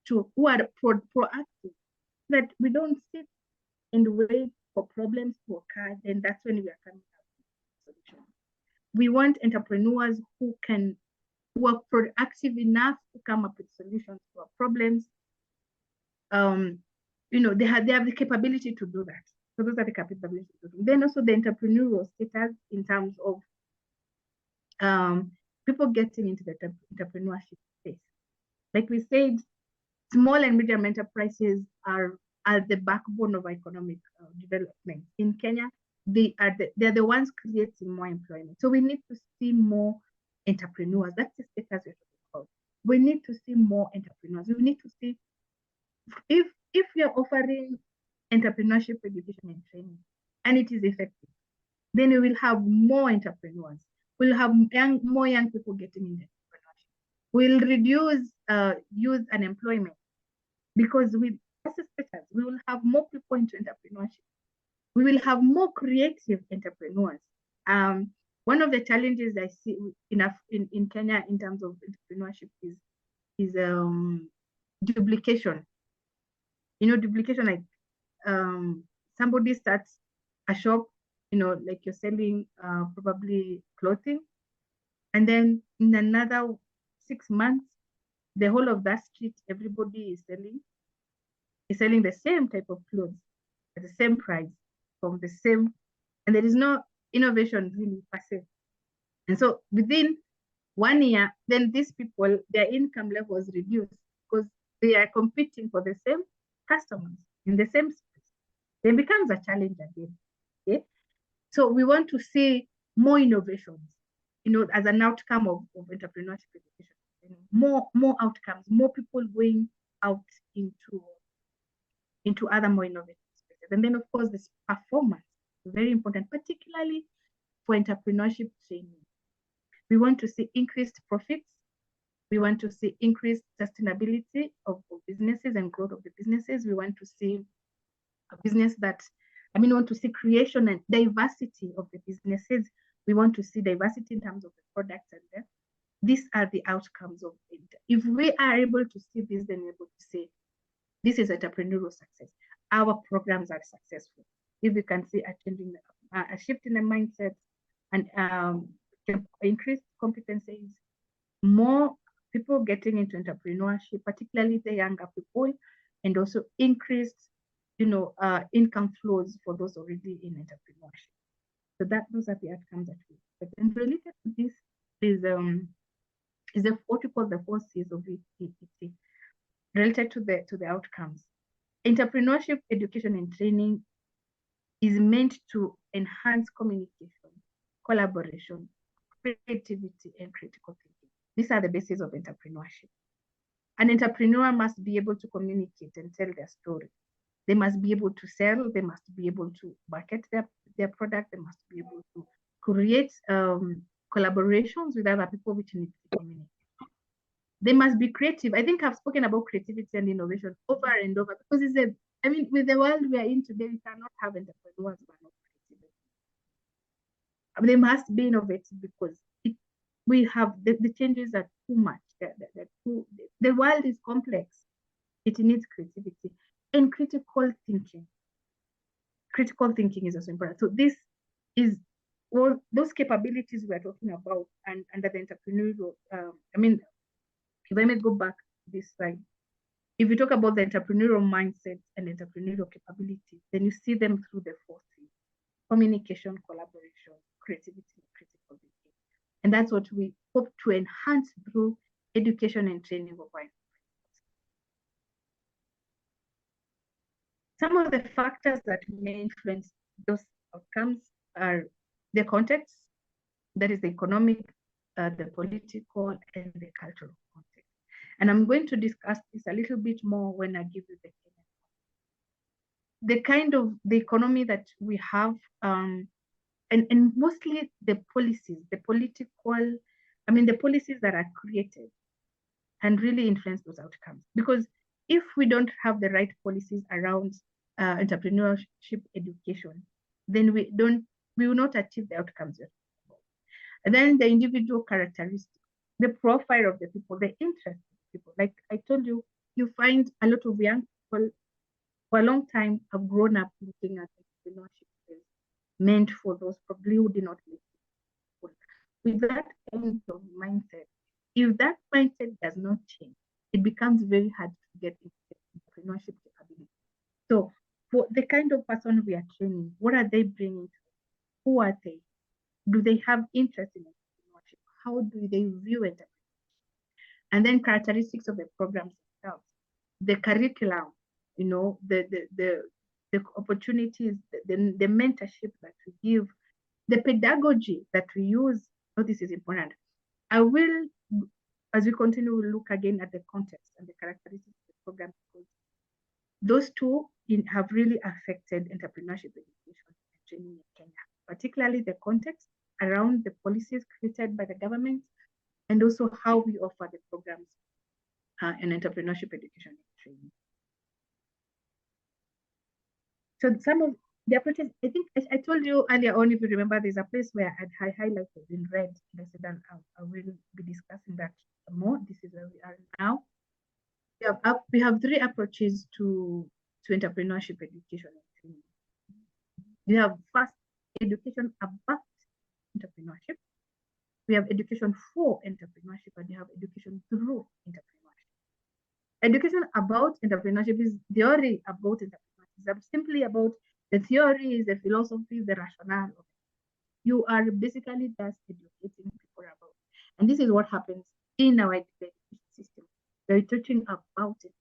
who are proactive, that we don't sit and wait for problems to occur, then that's when we are coming up with solutions. We want entrepreneurs who are proactive enough to come up with solutions to our problems. They have the capability to do that. So those are the capabilities to do. Then also the entrepreneurial status in terms of people getting into the entrepreneurship space. Like we said, small and medium enterprises are the backbone of economic development. In Kenya, they're the ones creating more employment. So we need to see more entrepreneurs. That's the status we're talking about. We need to see more entrepreneurs. We need to see if we are offering entrepreneurship education and training and it is effective, then we will have more entrepreneurs. We'll have more young people getting into entrepreneurship. We'll reduce youth unemployment, because with status, we will have more people into entrepreneurship. We will have more creative entrepreneurs. One of the challenges I see in Kenya in terms of entrepreneurship is duplication. Duplication, like somebody starts a shop, like you're selling probably clothing, and then in another 6 months, the whole of that street, everybody is selling the same type of clothes at the same price from the same, and there is no innovation really per se. And so within 1 year, then these people, their income levels reduce because they are competing for the same customers in the same space. Then becomes a challenge again. Okay? So we want to see more innovations, as an outcome of entrepreneurship education. More outcomes, more people going out into other more innovative spaces. And then of course this performance is very important, particularly for entrepreneurship training. We want to see increased profits. We want to see increased sustainability of businesses and growth of the businesses. We want to see a business we want to see creation and diversity of the businesses. We want to see diversity in terms of the products, and these are the outcomes of it. If we are able to see this, then we're able to say, this is entrepreneurial success. Our programs are successful. If we can see a shift in the mindset and increased competencies, more people getting into entrepreneurship, particularly the younger people, and also increased, income flows for those already in entrepreneurship. So those are the outcomes that we expect. And related to this is is what we call the 4 C's of EET related to the outcomes. Entrepreneurship education and training is meant to enhance communication, collaboration, creativity, and critical thinking. These are the bases of entrepreneurship. An entrepreneur must be able to communicate and tell their story. They must be able to sell. They must be able to market their product. They must be able to create collaborations with other people which need to communicate. They must be creative. I think I've spoken about creativity and innovation over and over because with the world we are in today, we cannot have entrepreneurs who are not creative. They must be innovative because we have the changes are too much. The world is complex. It needs creativity and critical thinking. Critical thinking is also important. So this is all those capabilities we're talking about, and under the entrepreneurial. If I may go back this slide, if you talk about the entrepreneurial mindset and entrepreneurial capabilities, then you see them through the 4 C's: communication, collaboration, creativity, and critical thinking. And that's what we hope to enhance through education and training of our entrepreneurs. Some of the factors that may influence those outcomes are the context, that is the economic, the political, and the cultural context. And I'm going to discuss this a little bit more when I give you the kind of the economy that we have, and mostly the policies, the policies that are created and really influence those outcomes. Because if we don't have the right policies around entrepreneurship education, then we will not achieve the outcomes. And then the individual characteristics, the profile of the people, the interest of people. Like I told you, you find a lot of young people for a long time have grown up looking at entrepreneurship as meant for those probably who did not live with that kind of mindset. If that mindset does not change, it becomes very hard to get into entrepreneurship capability. So for the kind of person we are training, what are they bringing? Who are they? Do they have interest in entrepreneurship? How do they view it? And then characteristics of the programs themselves, the curriculum, the opportunities, the mentorship that we give, the pedagogy that we use. Oh, this is important. I will, as we continue, we'll look again at the context and the characteristics of the program, because those two have really affected entrepreneurship education and training in Kenya, particularly the context around the policies created by the government, and also how we offer the programs in entrepreneurship education and training. So some of the approaches, I think I told you earlier on, if you remember, there's a place where I highlighted in red, and I said I will be discussing that more. This is where we are now. We have 3 approaches to entrepreneurship education and training. We have first education about entrepreneurship. We have education for entrepreneurship, and we have education through entrepreneurship. Education about entrepreneurship is theory about entrepreneurship. It's simply about the theories, the philosophy, the rationale of it. You are basically just educating people about it. And this is what happens in our education system. They're teaching about it,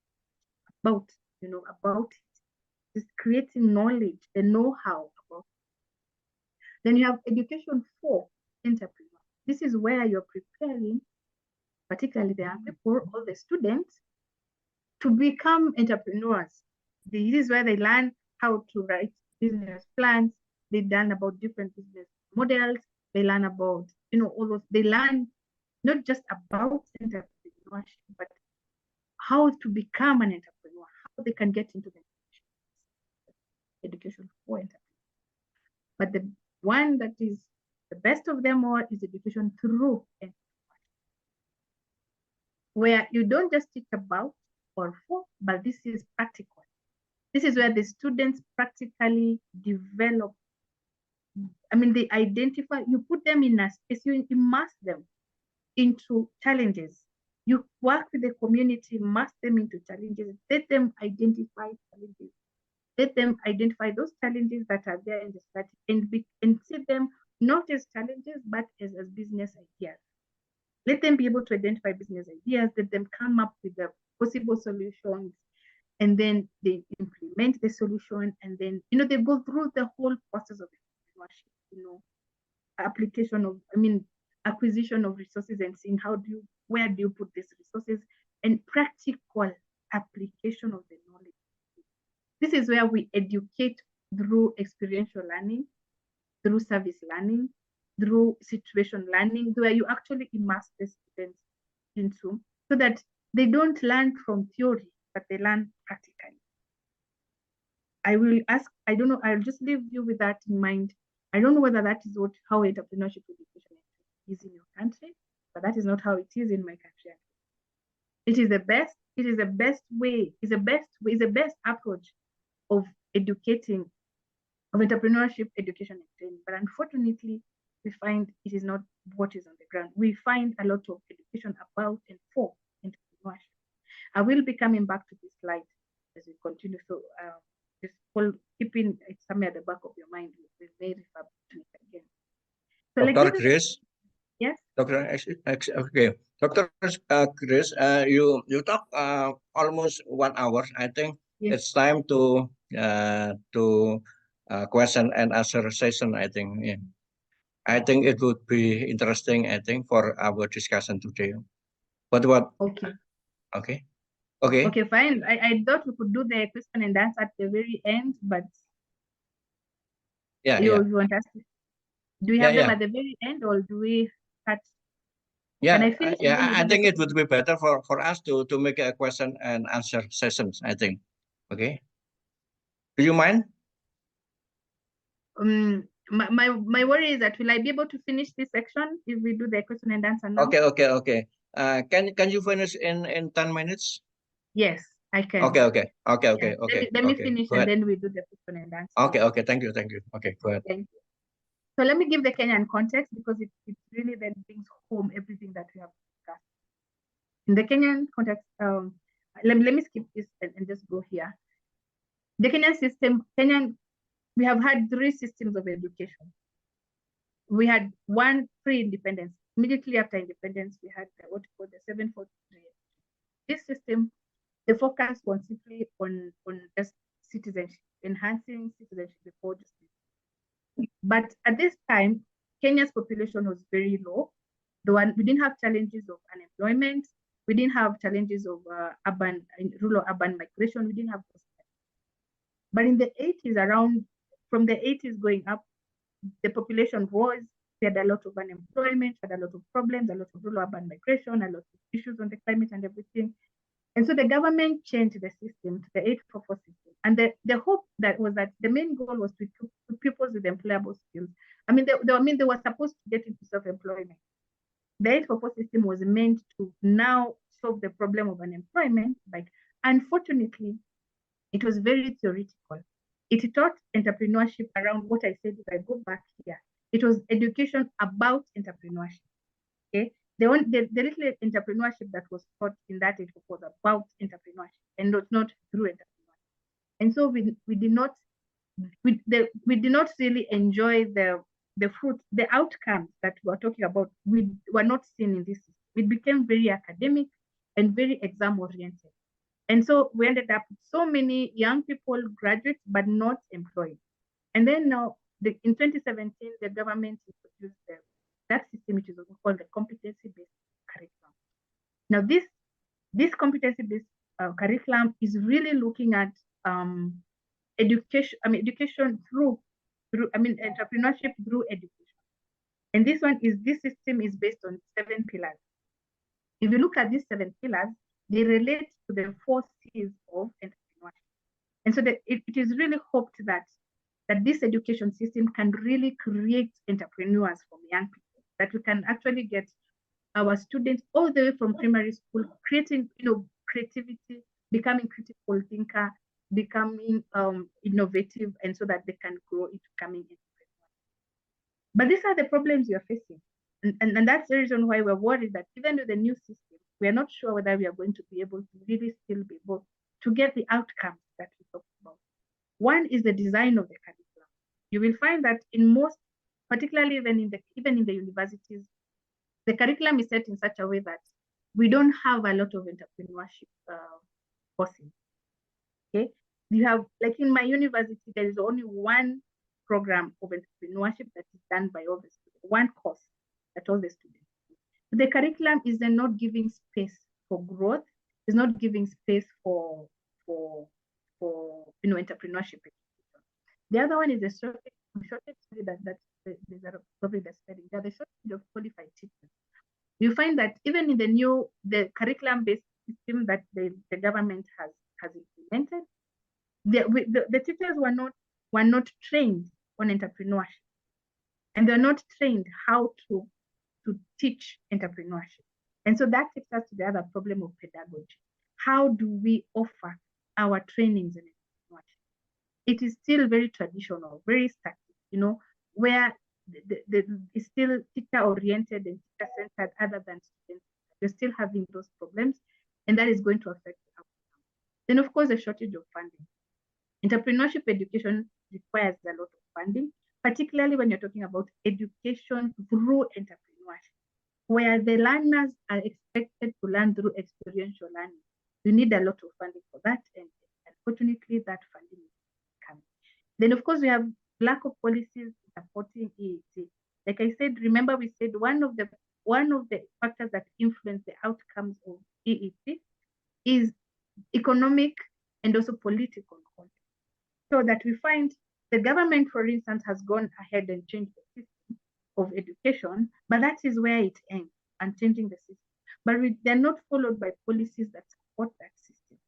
about it. Just creating knowledge, the know-how about it. Then you have education for entrepreneurs. This is where you're preparing, particularly the young people or the students, to become entrepreneurs. This is where they learn how to write business plans. They learn about different business models. They learn about, all those. They learn not just about entrepreneurship, but how to become an entrepreneur, how they can get into the education for entrepreneurs. But the one that is the best of them all is education through entrepreneurship, where you don't just teach about or for, but this is practical. This is where the students practically develop. They identify, you put them in a space, you immerse them into challenges. You work with the community, immerse them into challenges, let them identify challenges. Let them identify those challenges that are there in the strategy and see them not as challenges, but as business ideas. Let them be able to identify business ideas, let them come up with the possible solutions, and then they implement the solution, and then, they go through the whole process of entrepreneurship, application of, acquisition of resources and seeing where do you put these resources, and practical application of the knowledge. This is where we educate through experiential learning, through service learning, through situation learning, where you actually immerse the students into, so that they don't learn from theory, but they learn practically. I will ask, I don't know, I'll just leave you with that in mind. I don't know whether that is how entrepreneurship education is in your country, but that is not how it is in my country. It is the best way, is the best approach of educating, of entrepreneurship education and training. But unfortunately, we find it is not what is on the ground. We find a lot of education about and for entrepreneurship. I will be coming back to this slide as we continue. So just keeping it somewhere at the back of your mind, we may refer to it again. So Dr. Chris? Yes? Dr. Okay. Dr. Chris, you talk almost 1 hour. I think it's time to question and answer session, I think. Yeah. I think it would be interesting, I think, for our discussion today. But what? Okay. Okay. Okay. Okay, fine. I thought we could do the question and answer at the very end, but you want us to, do we have them at the very end, or do we start? Yeah, I think it would be better for us to make a question and answer sessions, I think. Okay. Do you mind? My worry is that will I be able to finish this section if we do the question and answer now? Okay. Can you finish in 10 minutes? Yes, I can. Okay. Let me finish and then we do the question and answer. Okay. Thank you. Okay, go ahead. Thank you. So let me give the Kenyan context, because it really then brings home everything that we have discussed. In the Kenyan context, let me skip this and just go here. The Kenyan system, we have had 3 systems of education. We had one pre-independence. Immediately after independence, we had what we call the 743. This system, the focus was simply on just citizenship, enhancing citizenship before justice. But at this time, Kenya's population was very low. We didn't have challenges of unemployment. We didn't have challenges of rural-urban migration. We didn't have those. But in the 80s, from the 80s going up, the population rose. We had a lot of unemployment, had a lot of problems, a lot of rural-urban migration, a lot of issues on the climate and everything. And so the government changed the system to the 844 system. And the hope was that the main goal was to put people with employable skills. They were supposed to get into self-employment. The 844 system was meant to now solve the problem of unemployment. But unfortunately, it was very theoretical. It taught entrepreneurship around what I said. If I go back here, it was education about entrepreneurship. Okay, the little entrepreneurship that was taught in that it was about entrepreneurship and not through entrepreneurship. And so we did not really enjoy the fruit, the outcomes that we're talking about. We were not seen in this system. It became very academic and very exam oriented. And so we ended up with so many young people graduates, but not employed. And then now, in 2017, the government introduced that system, which is called the competency-based curriculum. Now, this competency-based curriculum is really looking at education through entrepreneurship through education. And this system is based on 7 pillars. If you look at these 7 pillars, they relate to the 4 C's of entrepreneurship. And so it is really hoped that this education system can really create entrepreneurs from young people, that we can actually get our students all the way from primary school creating, creativity, becoming critical thinker, becoming innovative, and so that they can grow into becoming entrepreneurs. But these are the problems we are facing. And that's the reason why we're worried that even with the new system, we are not sure whether we are going to be able to really still be able to get the outcomes that we talked about. One is the design of the curriculum. You will find that in most, particularly even in the universities, the curriculum is set in such a way that we don't have a lot of entrepreneurship courses. Okay, you have, like in my university, there is only one program of entrepreneurship that is done by all the students, one course that all the students. The curriculum is then not giving space for growth, is not giving space for entrepreneurship. The other one is the shortage that's probably the spelling. The shortage of qualified teachers. You find that even in the curriculum-based system that the government has implemented, the teachers were not trained on entrepreneurship, and they're not trained how to teach entrepreneurship. And so that takes us to the other problem of pedagogy. How do we offer our trainings in entrepreneurship? It is still very traditional, very static, where it's still teacher-oriented and teacher-centered other than students. You're still having those problems, and that is going to affect the outcome. Then, of course, the shortage of funding. Entrepreneurship education requires a lot of funding, particularly when you're talking about education through entrepreneurship, where the learners are expected to learn through experiential learning. You need a lot of funding for that, and unfortunately, that funding is coming. Then, of course, we have lack of policies supporting EET. Like I said, remember we said one of the factors that influence the outcomes of EET is economic and also political context. So that we find the government, for instance, has gone ahead and changed the system of education, but that is where it ends, and changing the system. But they're not followed by policies that support that system.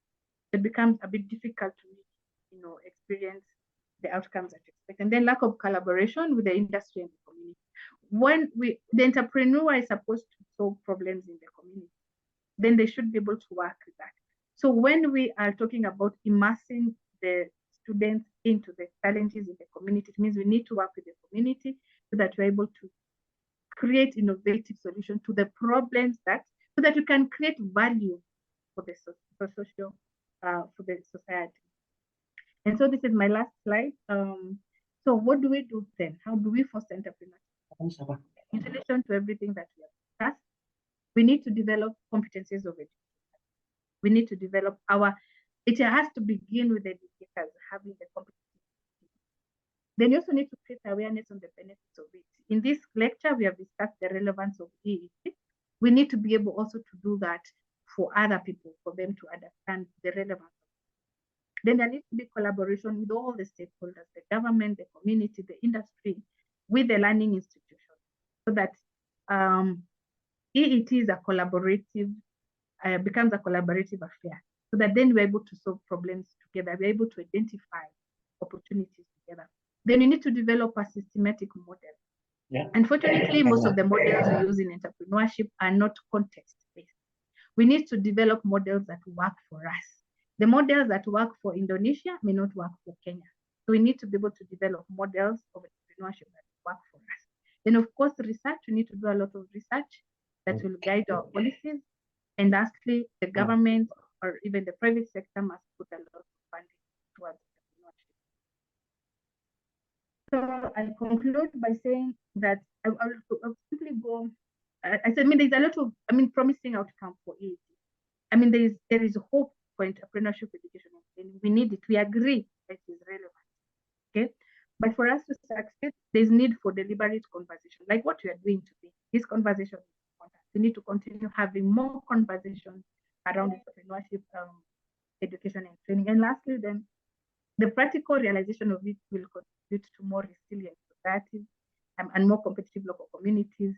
It becomes a bit difficult to experience the outcomes that you expect. And then lack of collaboration with the industry and the community. When the entrepreneur is supposed to solve problems in the community, then they should be able to work with that. So when we are talking about immersing the students into the challenges in the community, it means we need to work with the community so that we're able to create innovative solutions to the problems so that you can create value for the society. And so this is my last slide. So what do we do then? How do we foster entrepreneurship? In relation to everything that we have discussed, we need to develop competencies of education. We need to develop it has to begin with educators having the competencies. Then you also need to create awareness on the benefits of it. In this lecture, we have discussed the relevance of EET. We need to be able also to do that for other people, for them to understand the relevance. Then there needs to be collaboration with all the stakeholders, the government, the community, the industry, with the learning institution, so that EET is becomes a collaborative affair, so that then we're able to solve problems together, we're able to identify opportunities together. Then you need to develop a systematic model. Yeah. Unfortunately, most of the models we use in entrepreneurship are not context-based. We need to develop models that work for us. The models that work for Indonesia may not work for Kenya. So we need to be able to develop models of entrepreneurship that work for us. Then, of course, research, we need to do a lot of research that will guide our policies. And lastly, the government or even the private sector must put a lot of funding towards entrepreneurship. So I conclude by saying that I'll simply go. There's a lot of promising outcome for EET. There is hope for entrepreneurship education, and we need it. We agree that it is relevant. Okay, but for us to succeed, there's need for deliberate conversation, like what we are doing today. This conversation is important. We need to continue having more conversations around entrepreneurship, education, and training. And lastly, then the practical realization of it will contribute to more resilient societies and more competitive local communities,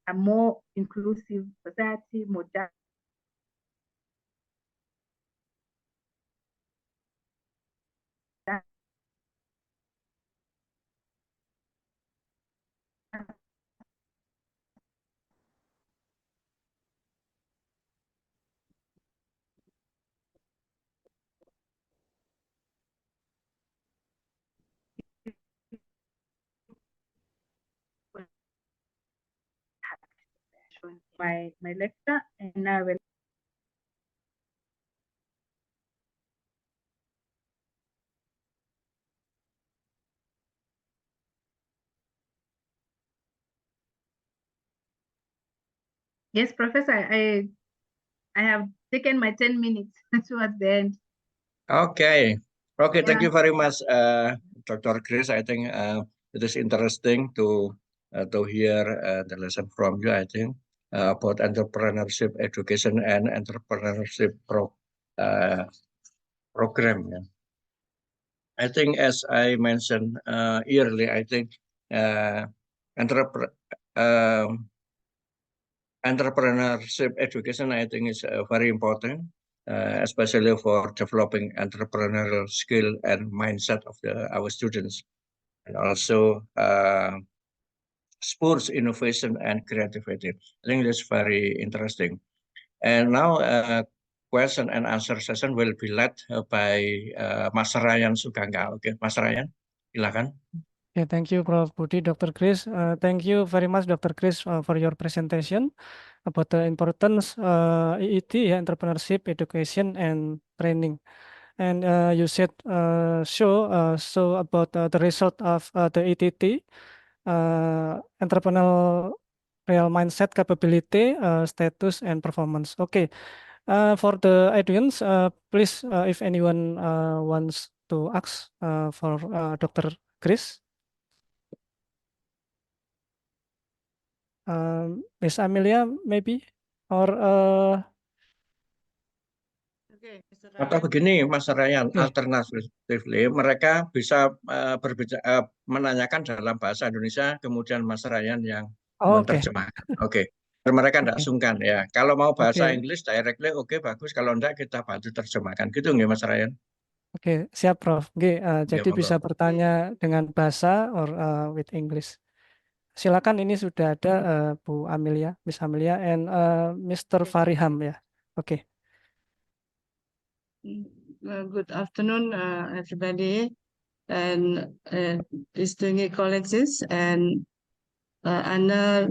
a more inclusive society, more just. My lecture, and now I will Yes, Professor, I have taken my 10 minutes towards the end. Okay. Okay, thank Yeah. you very much, Dr. Chris. I think it is interesting to hear the lesson from you, I think, about entrepreneurship education and entrepreneurship program. Yeah. I think, as I mentioned earlier, I think uh, entrepre- um, entrepreneurship education, I think, is very important, especially for developing entrepreneurial skill and mindset of our students, and also sports innovation and creativity. I think that's very interesting. And now, question and answer session will be led by Mas Ryan Sugangga. Okay, Mas Ryan, silakan. Okay, thank you, Prof. Budi, Dr. Chris. Thank you very much, Dr. Chris, for your presentation about the importance EET, entrepreneurship, education, and training. And you said so about the result of the ETT, entrepreneurial mindset, capability, status, and performance. Okay, for the audience, please, if anyone wants to ask for Dr. Chris. Miss Amelia, maybe, or Okay, Mr. Atau Ryan. begini, Mas Ryan, Oke. alternatively, mereka bisa menanyakan dalam bahasa Indonesia, kemudian Mas Ryan yang Oh, oke. menerjemahkan. Oke. Mereka tidak Oke. sungkan ya. Kalau mau bahasa Oke. Inggris directly, oke, bagus. Kalau enggak, kita bantu terjemahkan. Gitu nggak, Mas Ryan? Oke, siap, Prof. Oke, Ya, jadi bisa monggo. bertanya dengan bahasa or with English. Silakan, ini sudah ada Bu Amelia, Miss Amelia, and Mr. Fariham ya. Oke. Good afternoon, everybody, and distinguished colleagues and Anna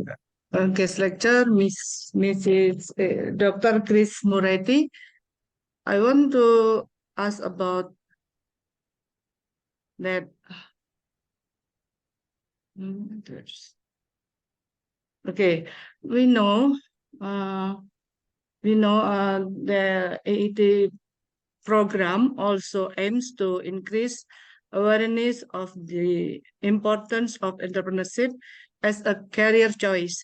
guest lecturer, Mrs. Dr. Chris Mureithi. I want to ask about that. Okay, we know the AET program also aims to increase awareness of the importance of entrepreneurship as a career choice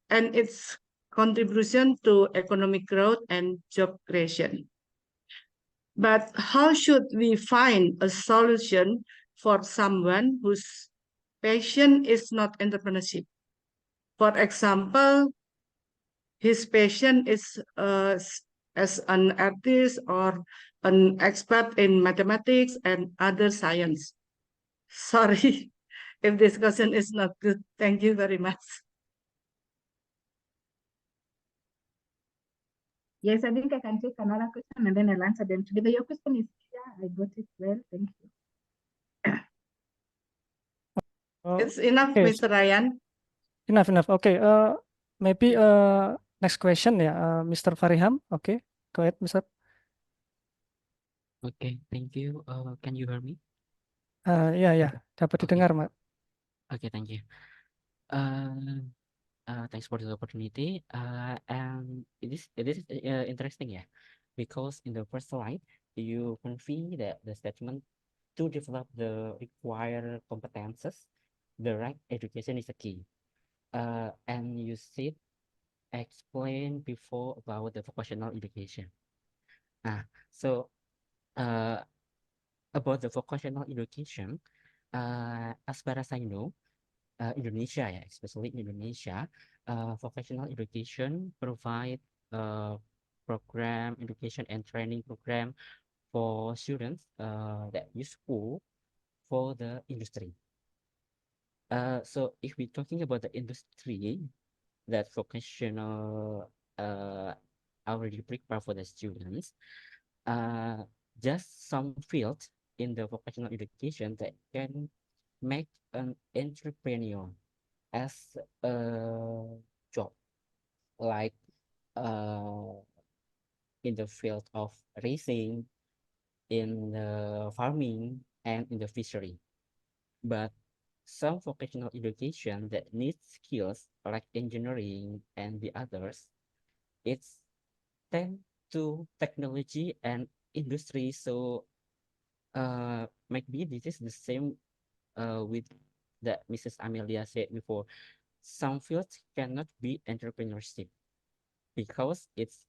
and its contribution to economic growth and job creation. But how should we find a solution for someone whose passion is not entrepreneurship? For example, his passion is as an artist or an expert in mathematics and other science. Sorry if this question is not good. Thank you very much. Yes, I think I can take another question and then I'll answer them together. Your question is clear. I got it well. Thank you. It's enough, Okay, Mr. Ryan. enough. Okay, maybe next question ya, Mr. Fariham. Okay, go ahead, Mr. Okay, thank you. Can you hear me? Ya, dapat Okay. didengar, Mak. Okay, thank you. Thanks for the opportunity. And it is interesting, yeah, because in the first slide you convey that the statement to develop the required competences, the right education is a key. And you said explain before about the vocational education. So about the vocational education, as far as I know, Indonesia, yeah, especially in Indonesia, vocational education provide program, education and training program for students that useful for the industry. So if we're talking about the industry, that vocational already prepared for the students, just some fields in the vocational education that can make an entrepreneur as a job, like in the field of racing, in the farming, and in the fishery. But some vocational education that needs skills like engineering and the others it's tend to technology and industry. So maybe this is the same with that Mrs. Amelia said before. Some fields cannot be entrepreneurship because it's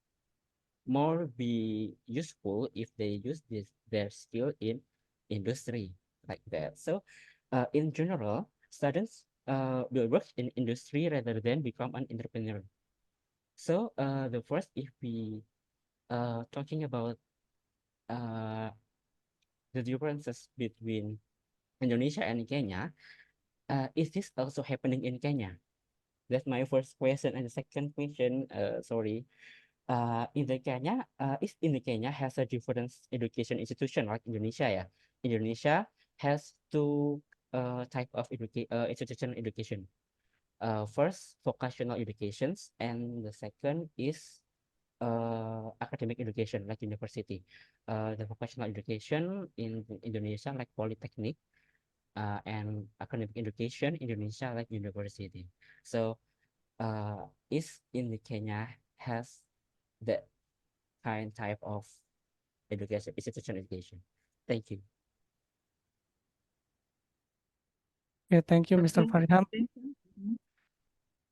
more be useful if they use their skill in industry like that. So in general, students will work in industry rather than become an entrepreneur. So the first, if we talking about the differences between Indonesia and Kenya, is this also happening in Kenya? That's my first question. And the second question, sorry, in the Kenya, is in the Kenya has a different education institution like Indonesia, yeah. Indonesia has two type of institutional education. First, vocational educations, and the second is academic education like university. The vocational education in Indonesia like polytechnic, and academic education Indonesia like university. So is in the Kenya has that kind type of education, institutional education. Thank you. Okay, thank you, Mr. Okay, Fariham. thank you.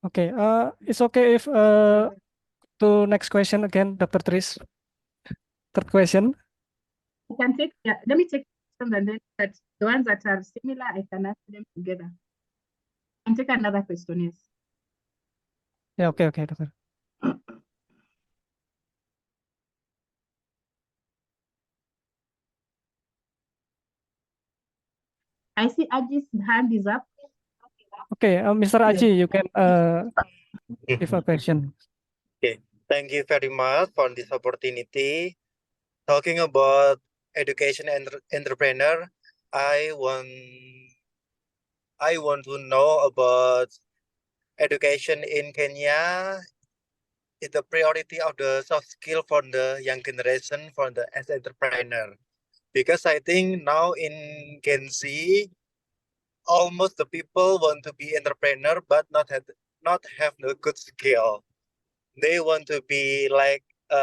Okay, it's okay if to next question again, Dr. Tris. Third question. I can take, yeah, let me take some and then that the ones that are similar, I can ask them together. And take another question, yes. Yeah, okay, Doctor. I see Aji's hand is up. Okay, Mr. Aji, you can give a question. Okay, thank you very much for this opportunity. Talking about education and entrepreneur, I want to know about education in Kenya. Is the priority of the soft skill for the young generation for the as entrepreneur? Because I think now in Gen Z, almost the people want to be entrepreneur but not have the good skill. They want to be like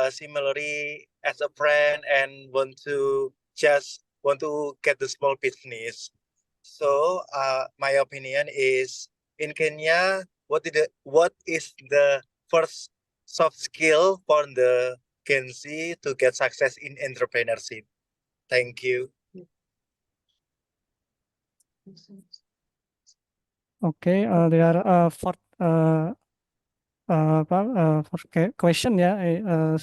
similarly as a friend and want to get the small business. So my opinion is in Kenya, what is the first soft skill for the Gen Z to get success in entrepreneurship? Thank you. Okay, there are fourth question, yeah.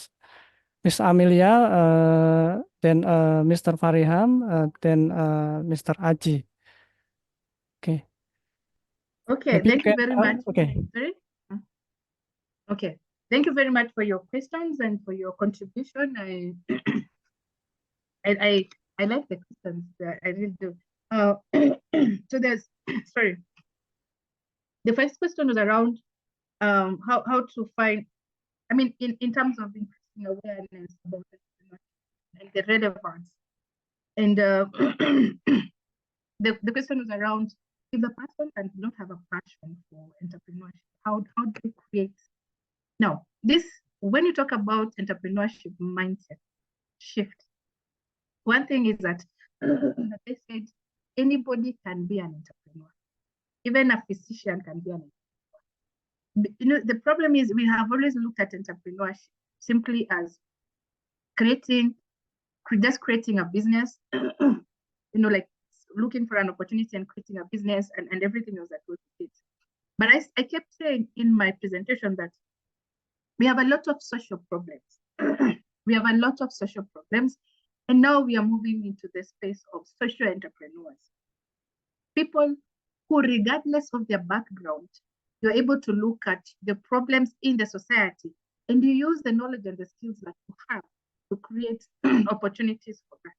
Miss Amelia, then Mr. Fariham, then Mr. Aji. Okay. Okay, Maybe thank you very much. Okay. Sorry? Okay, thank you very much for your questions and for your contribution. I like the questions. I really do. So there's, sorry. The first question was around how to find, I mean, in terms of increasing awareness about entrepreneurship and the relevance. And the question was around if the person does not have a passion for entrepreneurship, how do you create? Now, when you talk about entrepreneurship mindset shift, one thing is that they said anybody can be an entrepreneur. Even a physician can be an entrepreneur. You know, the problem is we have always looked at entrepreneurship simply as just creating a business, you know, like looking for an opportunity and creating a business and everything else that goes with it. But I kept saying in my presentation that we have a lot of social problems. We have a lot of social problems. And now we are moving into the space of social entrepreneurs. People who, regardless of their background, you're able to look at the problems in the society and you use the knowledge and the skills that you have to create opportunities for that.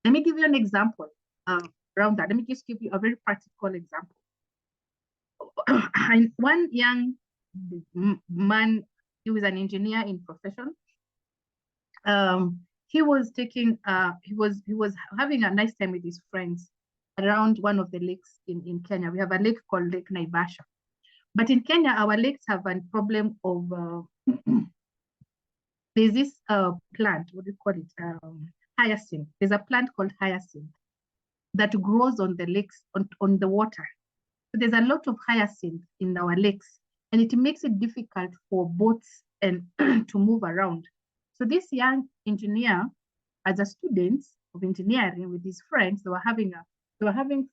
Let me give you an example around that. Let me just give you a very practical example. One young man, he was an engineer in profession. He was having a nice time with his friends around one of the lakes in Kenya. We have a lake called Lake Naivasha. But in Kenya, our lakes have a problem of there's this plant, what do you call it? Hyacinth. There's a plant called hyacinth that grows on the lakes, on the water. So there's a lot of hyacinth in our lakes, and it makes it difficult for boats and to move around. So this young engineer, as a student of engineering with his friends, they were having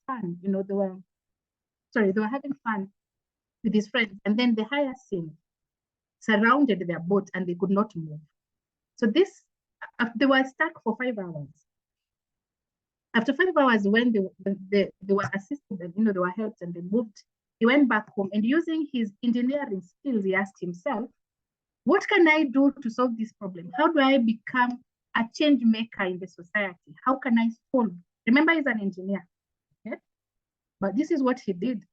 fun, you know, they were having fun with his friends, and then the hyacinth surrounded their boat and they could not move. So they were stuck for 5 hours. After 5 hours, when they were assisted and, you know, they were helped and they moved, he went back home, and using his engineering skills, he asked himself, what can I do to solve this problem? How do I become a change maker in the society? How can I solve? Remember, he's an engineer. Okay? But this is what he did.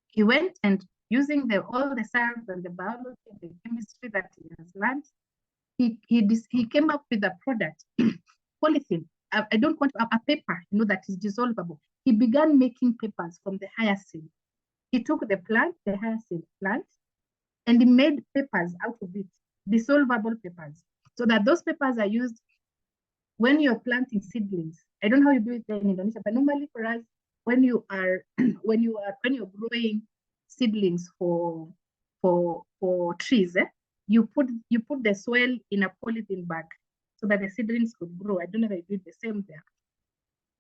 He went and using all the science and the biology and the chemistry that he has learned, he came up with a product, polythene. I don't want a paper, you know, that is dissolvable. He began making papers from the hyacinth. He took the hyacinth plant, and he made papers out of it, dissolvable papers, so that those papers are used when you're planting seedlings. I don't know how you do it there in Indonesia, but normally for us, when you're growing seedlings for trees, you put the soil in a polythene bag so that the seedlings could grow. I don't know if I do the same there.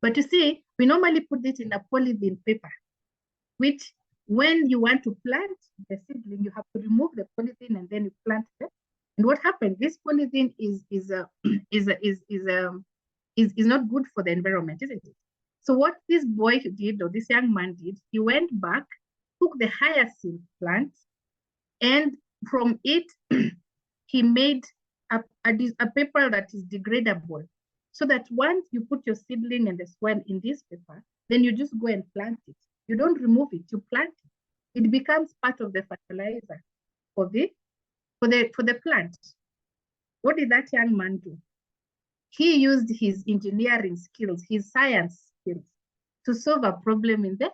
But you see, we normally put it in a polythene paper, which when you want to plant the seedling, you have to remove the polythene and then you plant it. And what happened? This polythene is not good for the environment, isn't it? So what this boy did, or this young man did, he went back, took the hyacinth plant, and from it, he made a paper that is degradable, so that once you put your seedling and the soil in this paper, then you just go and plant it. You don't remove it, you plant it. It becomes part of the fertilizer for the plant. What did that young man do? He used his engineering skills, his science skills, to solve a problem in the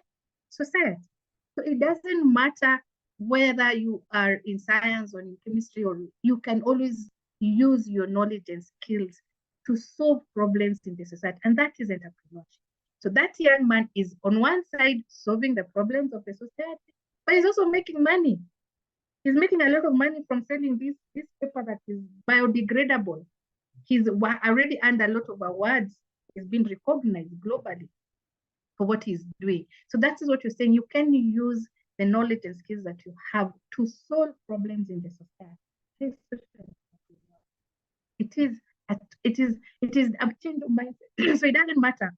society. So it doesn't matter whether you are in science or in chemistry, or you can always use your knowledge and skills to solve problems in the society. And that is entrepreneurship. So that young man is on one side solving the problems of the society, but he's also making money. He's making a lot of money from selling this paper that is biodegradable. He's already earned a lot of awards. He's been recognized globally for what he's doing. So that is what you're saying. You can use the knowledge and skills that you have to solve problems in the society. It is a change of mindset. So it doesn't matter.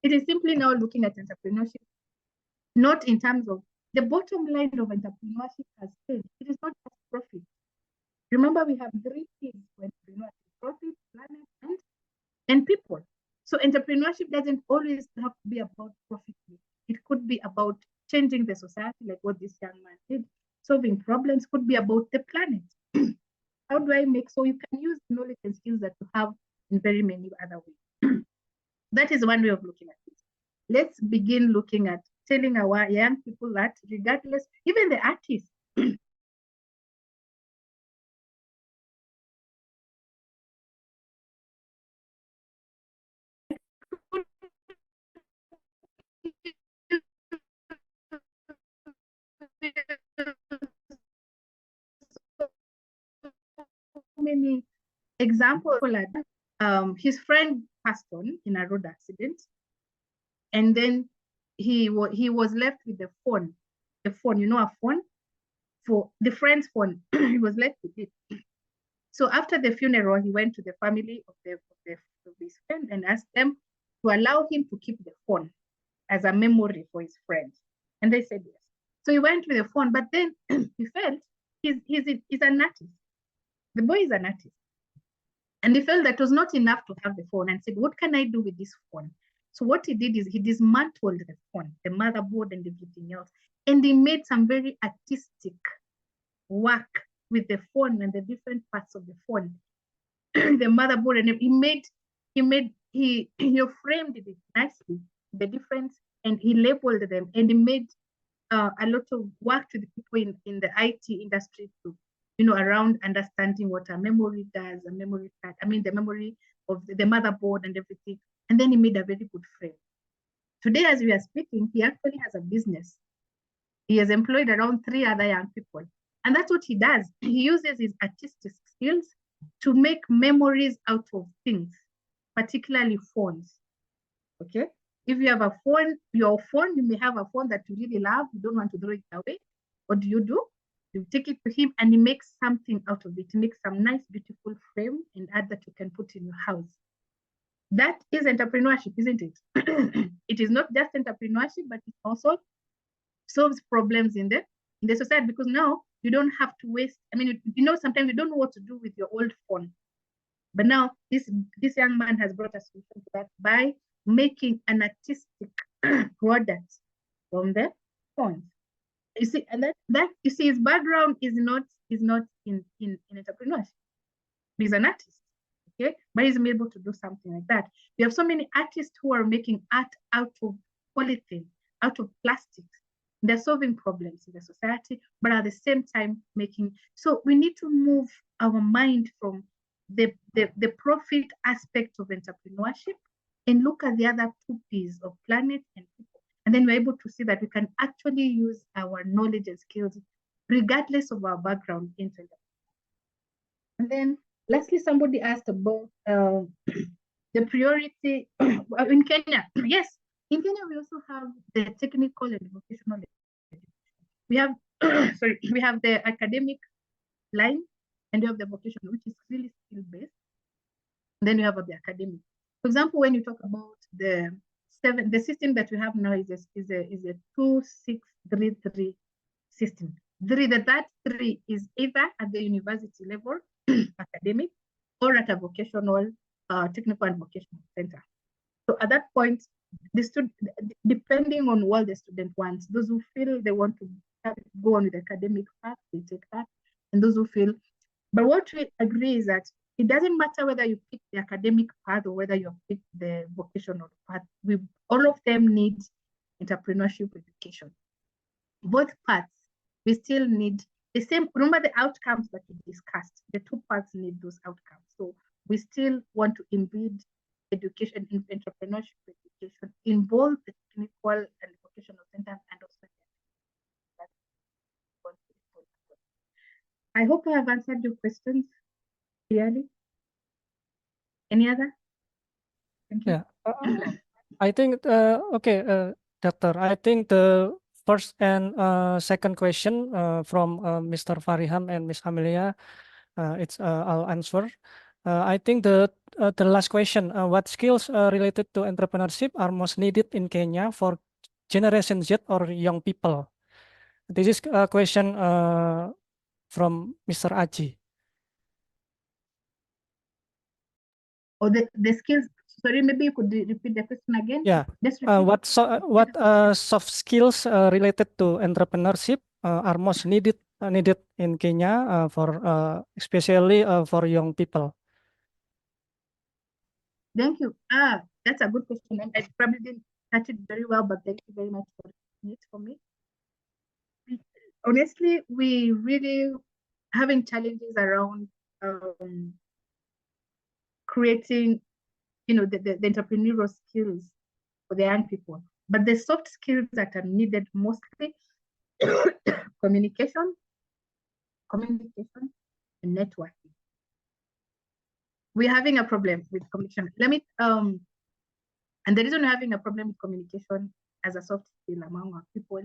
It is simply now looking at entrepreneurship, not in terms of the bottom line of entrepreneurship has changed. It is not just profit. Remember, we have 3 things for entrepreneurship: profit, planet, and people. So entrepreneurship doesn't always have to be about profit. It could be about changing the society, like what this young man did. Solving problems could be about the planet. How do I make, so you can use knowledge and skills that you have in very many other ways. That is one way of looking at it. Let's begin looking at telling our young people that regardless, even the artists, many examples. His friend passed on in a road accident, and then he was left with the phone, you know, a phone, for the friend's phone. He was left with it. So after the funeral, he went to the family of his friend and asked them to allow him to keep the phone as a memory for his friend, and they said yes. So he went with the phone, but then he felt he's an artist. The boy is an artist. And he felt that was not enough to have the phone, and said, what can I do with this phone? So what he did is he dismantled the phone, the motherboard and everything else. And he made some very artistic work with the phone and the different parts of the phone, the motherboard, and he framed it nicely, the difference, and he labeled them, and he made a lot of work to the people in the IT industry around understanding what a memory does, a memory card, the memory of the motherboard and everything. And then he made a very good frame. Today, as we are speaking, he actually has a business. He has employed around 3 other young people. And that's what he does. He uses his artistic skills to make memories out of things, particularly phones. Okay? If you have a phone, your phone, you may have a phone that you really love, you don't want to throw it away. What do? You take it to him and he makes something out of it. He makes some nice, beautiful frame and add that you can put in your house. That is entrepreneurship, isn't it? It is not just entrepreneurship, but it also solves problems in the society, because now you don't have to waste. Sometimes you don't know what to do with your old phone. But now this young man has brought a solution to that by making an artistic product from the phones. You see, and that you see, his background is not in entrepreneurship. He's an artist, okay, but he's able to do something like that. We have so many artists who are making art out of polythene, out of plastics. They're solving problems in the society, but at the same time making. So we need to move our mind from the profit aspect of entrepreneurship and look at the other 2 P's of planet and people. And then we're able to see that we can actually use our knowledge and skills regardless of our background into it. And then lastly, somebody asked about the priority in Kenya. Yes, in Kenya, we also have the technical and vocational education. We have, we have the academic line and we have the vocational, which is really skill-based. Then we have the academic. For example, when you talk about the system that we have now is a 2-6-3-3 system. That 3 is either at the university level, academic, or at a vocational, technical and vocational center. So at that point, the student, depending on what the student wants, those who feel they want to go on with the academic path, they take that, and those who feel. But what we agree is that it doesn't matter whether you pick the academic path or whether you pick the vocational path. All of them need entrepreneurship education. Both paths, we still need the same. Remember the outcomes that we discussed. The 2 paths need those outcomes. So we still want to embed education in entrepreneurship education in both the technical and vocational centers and also. I hope I have answered your questions clearly. Any other? Thank you. Yeah, I think, okay, Doctor, I think the first and second question from Mr. Fariham and Ms. Amelia, I'll answer. I think the last question, what skills related to entrepreneurship are most needed in Kenya for Generation Z or young people? This is a question from Mr. Aji. Or the skills. Sorry, maybe you could repeat the question again. Yeah. What soft skills related to entrepreneurship are most needed in Kenya for especially for young people? Thank you. That's a good question, and I probably didn't catch it very well, but thank you very much for it for me. Honestly, we really having challenges around creating, the entrepreneurial skills for the young people. But the soft skills that are needed mostly communication, and networking. We're having a problem with communication. And the reason we're having a problem with communication as a soft skill among our people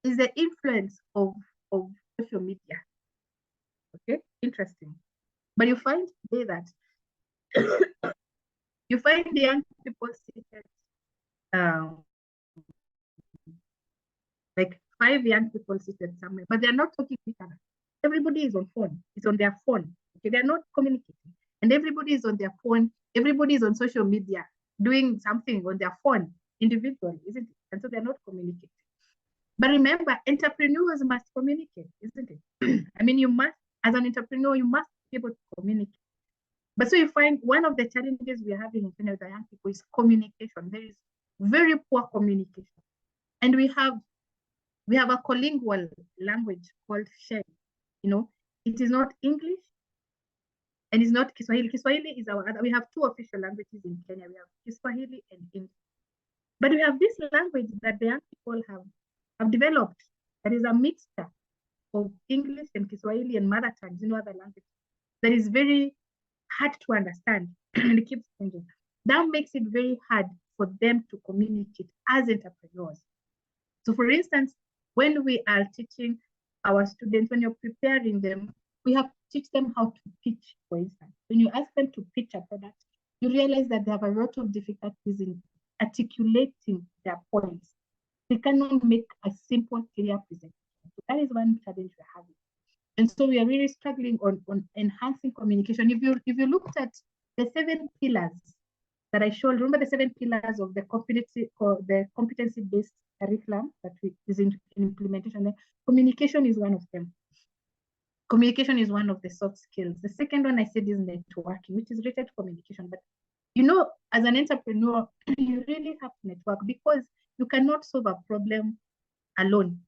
is the influence of social media. Okay, interesting. But you find today that you find the young people seated, like 5 young people seated somewhere, but they're not talking to each other. Everybody is on phone. It's on their phone. Okay, they're not communicating. And everybody is on their phone. Everybody is on social media doing something on their phone individually, isn't it? And so they're not communicating. But remember, entrepreneurs must communicate, isn't it? You must, as an entrepreneur, you must be able to communicate. But so you find one of the challenges we are having in Kenya with the young people is communication. There is very poor communication. And we have a colingual language called Sheng. It is not English, and it's not Kiswahili. Kiswahili is our other. We have two official languages in Kenya. We have Kiswahili and English. But we have this language that the young people have developed. That is a mixture of English and Kiswahili and mother tongues, other languages. That is very hard to understand and it keeps changing. That makes it very hard for them to communicate as entrepreneurs. So for instance, when we are teaching our students, when you're preparing them, we have to teach them how to pitch, for instance. When you ask them to pitch a product, you realize that they have a lot of difficulties in articulating their points. They cannot make a simple, clear presentation. So that is one challenge we're having. And so we are really struggling on enhancing communication. If you looked at the 7 pillars that I showed, remember the 7 pillars of the competency-based curriculum that is in implementation. Communication is one of them. Communication is one of the soft skills. The second one I said is networking, which is related to communication. But as an entrepreneur, you really have to network because you cannot solve a problem alone.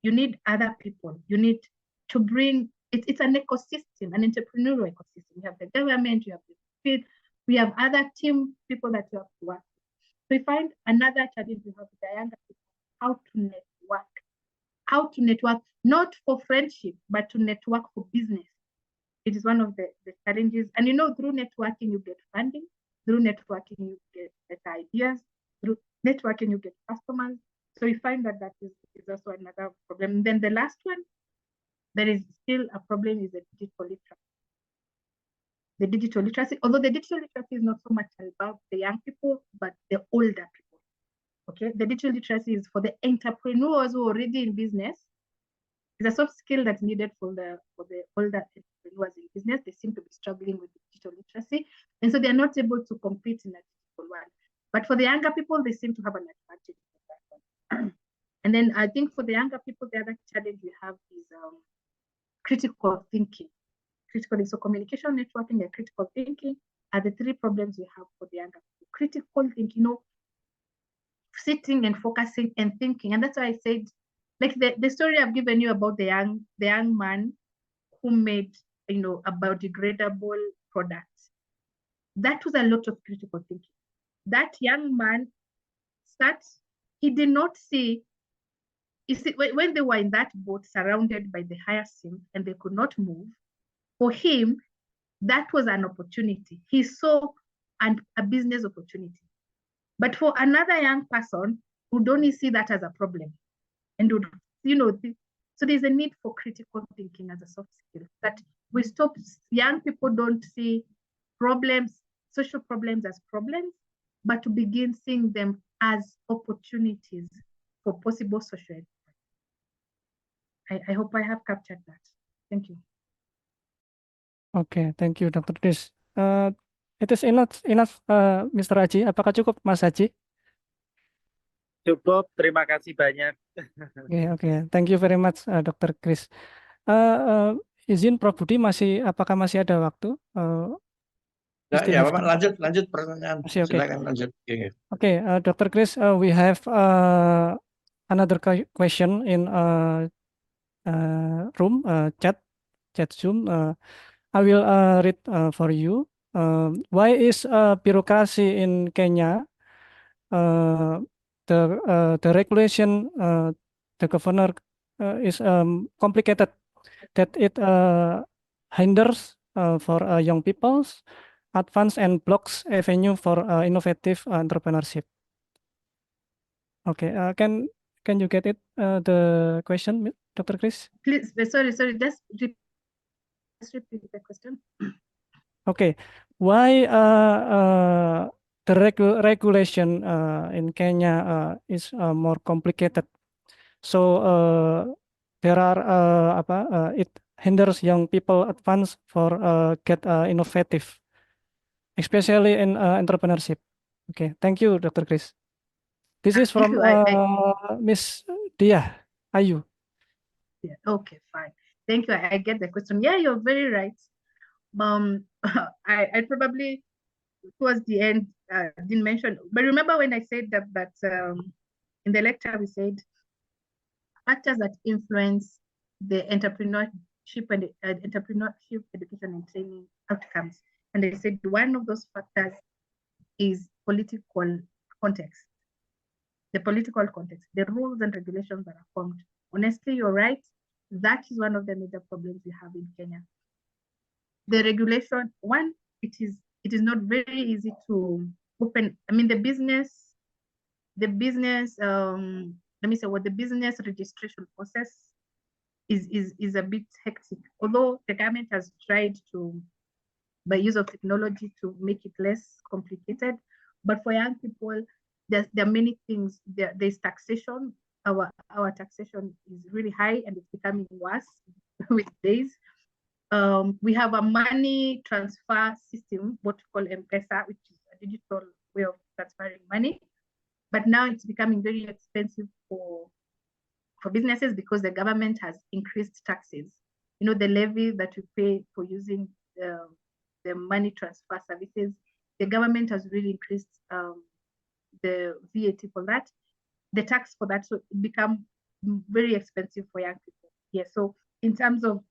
You need other people. You need to bring, it's an ecosystem, an entrepreneurial ecosystem. You have the government, you have the field, we have other team people that you have to work with. So we find another challenge we have with the younger people, how to network. How to network, not for friendship, but to network for business. It is one of the challenges. And through networking, you get funding. Through networking, you get better ideas. Through networking, you get customers. So we find that is also another problem. And then the last one, there is still a problem is the digital literacy. The digital literacy, although the digital literacy is not so much about the young people, but the older people. Okay, the digital literacy is for the entrepreneurs who are already in business. It's a soft skill that's needed for the older entrepreneurs in business. They seem to be struggling with digital literacy, and so they are not able to compete in a digital world. But for the younger people, they seem to have an advantage in that one. And then I think for the younger people, the other challenge we have is critical thinking. So communication, networking, and critical thinking are the 3 problems we have for the younger people. Critical thinking, sitting and focusing and thinking. And that's why I said, like the story I've given you about the young man who made, a biodegradable product. That was a lot of critical thinking. That young man he did not see, you see, when they were in that boat surrounded by the hyacinth and they could not move, for him, that was an opportunity. He saw a business opportunity. But for another young person, would only see that as a problem. And would, so there's a need for critical thinking as a soft skill, that we stop, young people don't see problems, social problems as problems, but to begin seeing them as opportunities for possible social impact. I hope I have captured that. Thank you. Oke, thank you, Dr. Chris. It is enough, Mr. Haji. Apakah cukup, Mas Haji? Cukup, terima kasih banyak. Oke. Thank you very much, Dr. Chris. Izin Prof. Budi, apakah masih ada waktu? Ya, Bapak lanjut pertanyaan. Masih, Silakan lanjut. Oke, Dr. Chris, we have another question in room chat Zoom. I will read for you. Why is bureaucracy in Kenya, the regulation, the governor is complicated, that it hinders for young people's advance and blocks avenue for innovative entrepreneurship? Okay, can you get it, the question, Dr. Chris? Please, sorry, just repeat the question. Okay, why the regulation in Kenya is more complicated? So there are it hinders young people advance for get innovative, especially in entrepreneurship. Okay, thank you, Dr. Chris. This is from Miss Dia Ayu. Yeah, okay, fine. Thank you. I get the question. Yeah, you're very right. I probably towards the end didn't mention, but remember when I said that in the lecture we said factors that influence the entrepreneurship and entrepreneurship education and training outcomes. And they said one of those factors is political context. The political context, the rules and regulations that are formed. Honestly, you're right. That is one of the major problems we have in Kenya. The regulation, one, it is not very easy to open. I mean, the business, let me say what the business registration process is a bit hectic. Although the government has tried to, by use of technology, to make it less complicated, but for young people, there are many things. There's taxation. Our taxation is really high, and it's becoming worse with days. We have a money transfer system, what we call M-Pesa, which is a digital way of transferring money. But now it's becoming very expensive for businesses because the government has increased taxes. You know, the levy that you pay for using the money transfer services, the government has really increased the VAT for that, the tax for that. So it becomes very expensive for young people. Yeah, so in terms of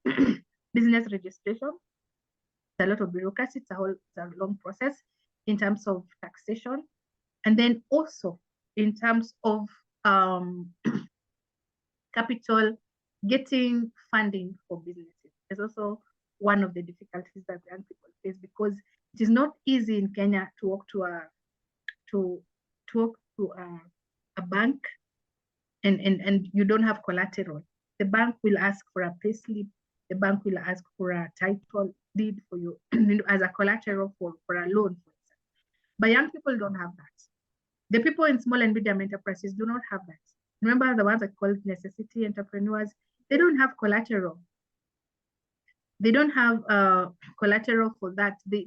business registration, it's a lot of bureaucracy, it's a long process in terms of taxation. And then also in terms of capital, getting funding for businesses is also one of the difficulties that young people face, because it is not easy in Kenya to walk to a bank and you don't have collateral. The bank will ask for a payslip. The bank will ask for a title deed for you as a collateral for a loan, for example. But young people don't have that. The people in small and medium enterprises do not have that. Remember the ones that called necessity entrepreneurs? They don't have collateral. They don't have collateral for that. They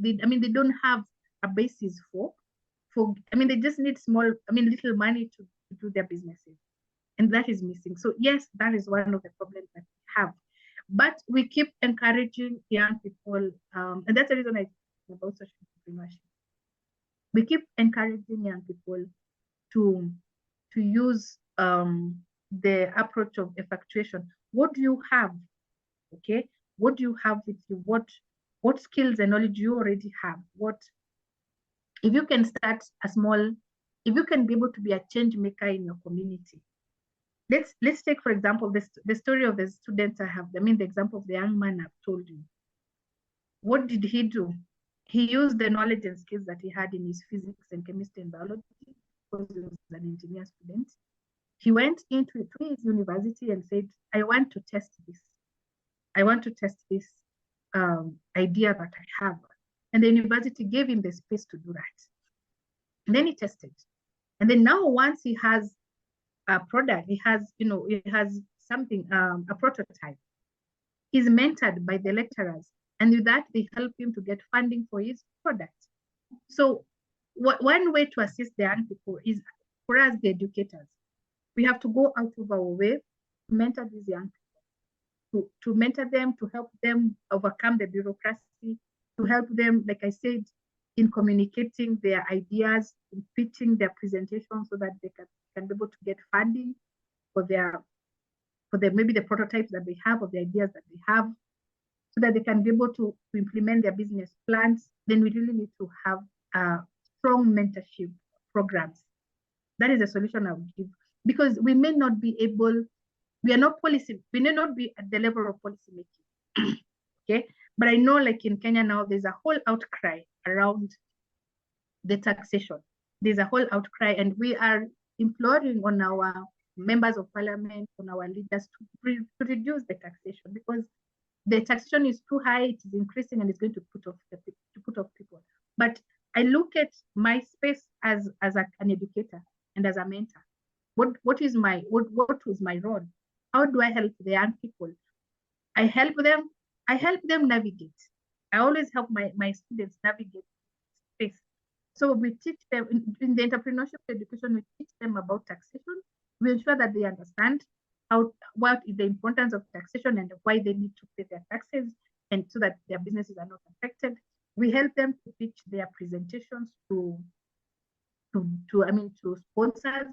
don't have a basis they just need little money to do their businesses. And that is missing. So yes, that is one of the problems that we have. But we keep encouraging young people, and that's the reason I talk about social entrepreneurship. We keep encouraging young people to use the approach of effectuation. What do you have? Okay, what do you have with you? What skills and knowledge you already have? If you can start if you can be able to be a change maker in your community. Let's take, for example, the story of the students I have. The example of the young man I've told you. What did he do? He used the knowledge and skills that he had in his physics and chemistry and biology, because he was an engineer student. He went into his university and said, I want to test this. I want to test this idea that I have. And the university gave him the space to do that. And then he tested. And then now once he has a product, he has something, a prototype. He's mentored by the lecturers. And with that, they help him to get funding for his product. So one way to assist the young people is, for us, the educators, we have to go out of our way to mentor these young people, to mentor them, to help them overcome the bureaucracy, to help them, like I said, in communicating their ideas, in pitching their presentations so that they can be able to get funding for maybe the prototypes that they have, or the ideas that they have, so that they can be able to implement their business plans. Then we really need to have strong mentorship programs. That is a solution I would give, because we may not be able, we may not be at the level of policy making. Okay, but I know, like in Kenya now, there's a whole outcry around the taxation. There's a whole outcry, and we are imploring on our members of parliament, on our leaders to reduce the taxation, because the taxation is too high, it is increasing, and it's going to put off people. But I look at my space as an educator and as a mentor. What was my role? How do I help the young people? I help them navigate. I always help my students navigate space. So we teach them in the entrepreneurship education, we teach them about taxation. We ensure that they understand what is the importance of taxation and why they need to pay their taxes, and so that their businesses are not affected. We help them to pitch their presentations to sponsors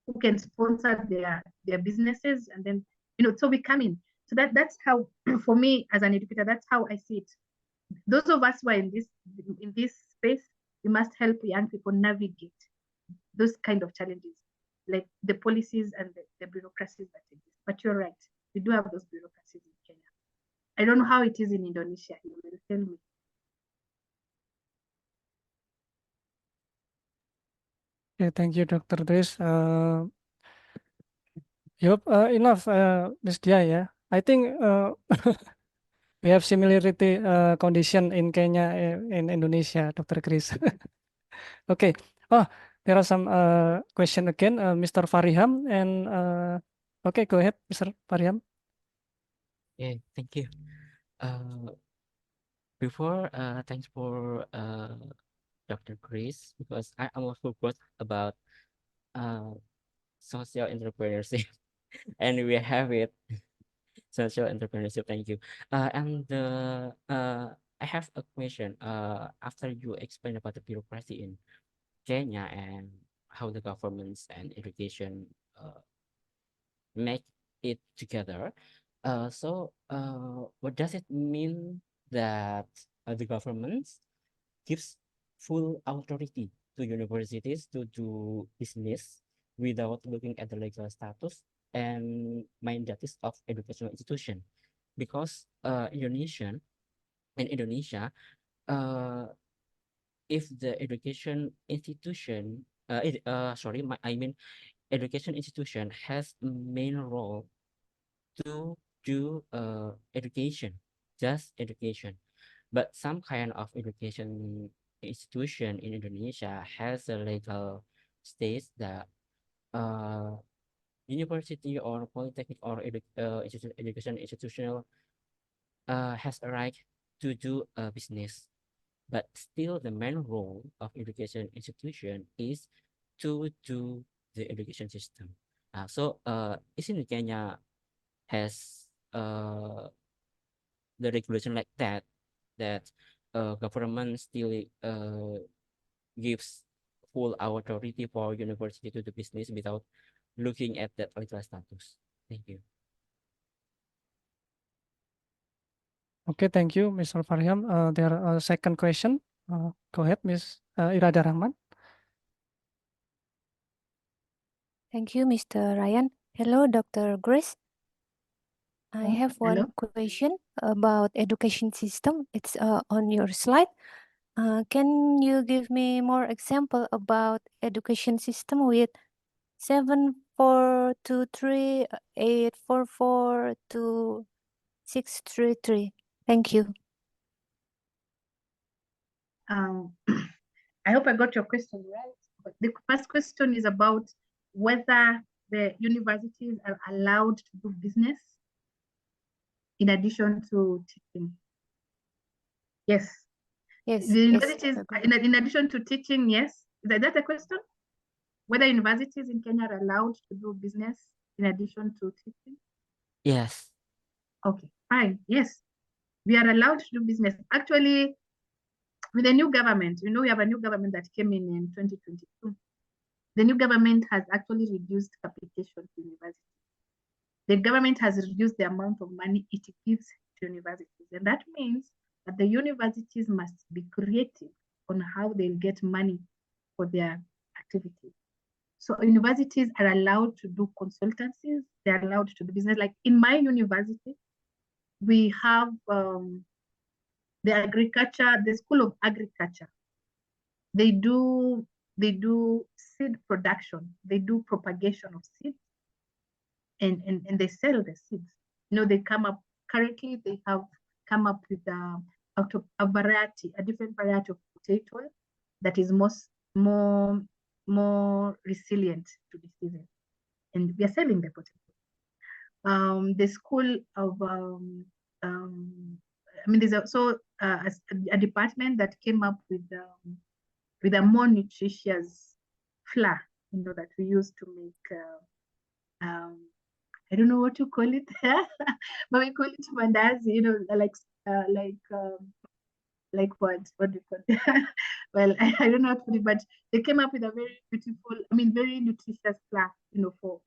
who can sponsor their businesses, and then so we come in. So that's how, for me as an educator, that's how I see it. Those of us who are in this space, we must help young people navigate those kind of challenges, like the policies and the bureaucracies that exist. But you're right, we do have those bureaucracies in Kenya. I don't know how it is in Indonesia. You will tell me. Okay, thank you, Dr. Grace. Yep, enough, Ms. Dia, yeah. I think we have similarity condition in Kenya in Indonesia, Dr. Chris. Okay. Oh, there are some question again, Mr. Fariham, and okay, go ahead, Mr. Fariham. Yeah, thank you. Before, thanks for Dr. Chris, because I almost forgot about social entrepreneurship, and we have it, social entrepreneurship. Thank you. And I have a question. After you explain about the bureaucracy in Kenya and how the governments and education make it together, what does it mean that the government gives full authority to universities to do business without looking at the legal status and mandates of educational institution? Because in Indonesia, if the education institution, education institution has a main role to do education, just education. But some kind of education institution in Indonesia has a legal status that university or polytechnic or education institutional has a right to do a business. But still the main role of education institution is to do the education system. Isn't Kenya has the regulation like that government still gives full authority for university to do business without looking at that legal status? Thank you. Okay, thank you, Mr. Fariham. There are second question. Go ahead, Ms. Irada Rahman. Thank you, Mr. Ryan. Hello, Dr. Grace. I have one Hello. question about education system. It's on your slide. Can you give me more example about education system with 7423 844 633? Thank you. I hope I got your question right. But the first question is about whether the universities are allowed to do business in addition to teaching. Yes. Yes. The yes, universities, okay. in addition to teaching, yes. Is that the question? Whether universities in Kenya are allowed to do business in addition to teaching? Yes. Okay, fine. Yes, we are allowed to do business. Actually, with the new government, you know, we have a new government that came in 2022. The new government has actually reduced capitation to universities. The government has reduced the amount of money it gives to universities. And that means that the universities must be creative on how they'll get money for their activities. So universities are allowed to do consultancies. They're allowed to do business. Like in my university, we have the School of Agriculture. They do seed production. They do propagation of seeds, and they sell the seeds. You know, currently they have come up with a different variety of potato that is more resilient to diseases, and we are selling the potato. The School of there's also a department that came up with a more nutritious flour, you know, that we use to make I don't know what to call it, but we call it mandazi, you know, like what do you call it? Well, I don't know how to put it, but they came up with a very beautiful, very nutritious flour, you know, for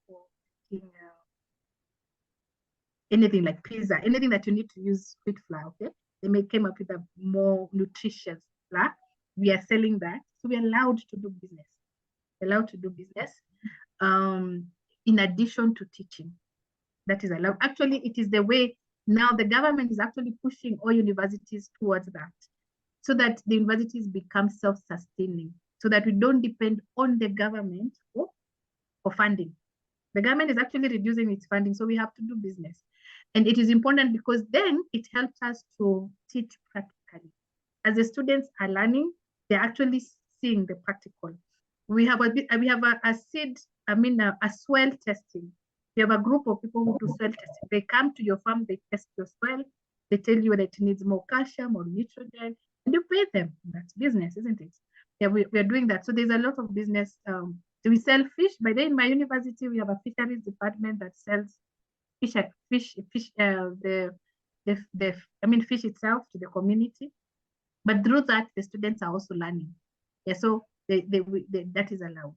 making anything like pizza, anything that you need to use wheat flour, okay? They may came up with a more nutritious flour. We are selling that. So we are allowed to do business. We're allowed to do business in addition to teaching. That is allowed. Actually, it is the way now the government is actually pushing all universities towards that, so that the universities become self-sustaining, so that we don't depend on the government for funding. The government is actually reducing its funding, so we have to do business. And it is important because then it helps us to teach practically. As the students are learning, they're actually seeing the practical. We have a soil testing. We have a group of people who do soil testing. They come to your farm, they test your soil, they tell you that it needs more calcium or nitrogen, and you pay them. That's business, isn't it? Yeah, we are doing that. So there's a lot of business. We sell fish. By then in my university, we have a fisheries department that sells fish itself to the community. But through that, the students are also learning. Yeah, so that is allowed.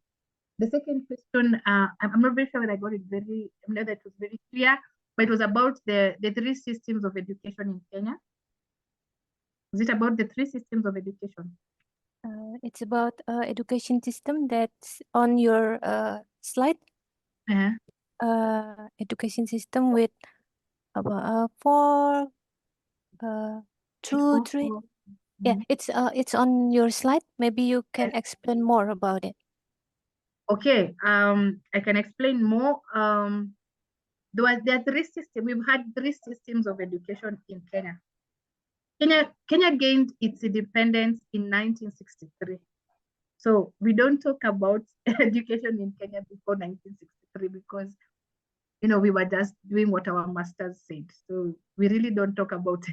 The second question, I'm not very sure whether I got it I know that was very clear, but it was about the 3 systems of education in Kenya. Is it about the 3 systems of education? It's about education system that's on your slide. Education system with about 4, 2, 3. Yeah, it's on your slide. Maybe you can explain more about it. Okay, I can explain more. There are 3 systems. We've had 3 systems of education in Kenya. Kenya gained its independence in 1963. So we don't talk about education in Kenya before 1963 because, we were just doing what our masters said. So we really don't talk about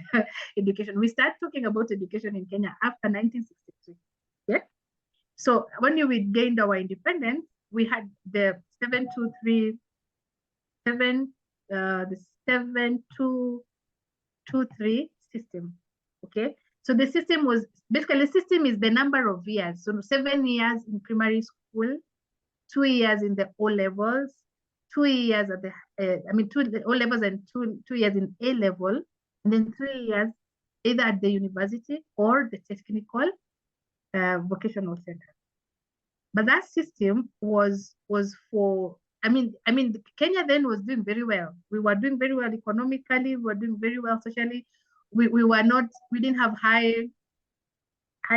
education. We start talking about education in Kenya after 1963. Yeah. So when we gained our independence, we had the 7223 system. Okay. So the system was basically, the system is the number of years. So 7 years in primary school, 2 years in the O levels, 2 years at the 2 O levels and 2 years in A level, and then 3 years either at the university or the technical vocational center. But that system was for, Kenya then was doing very well. We were doing very well economically. We were doing very well socially. We didn't have high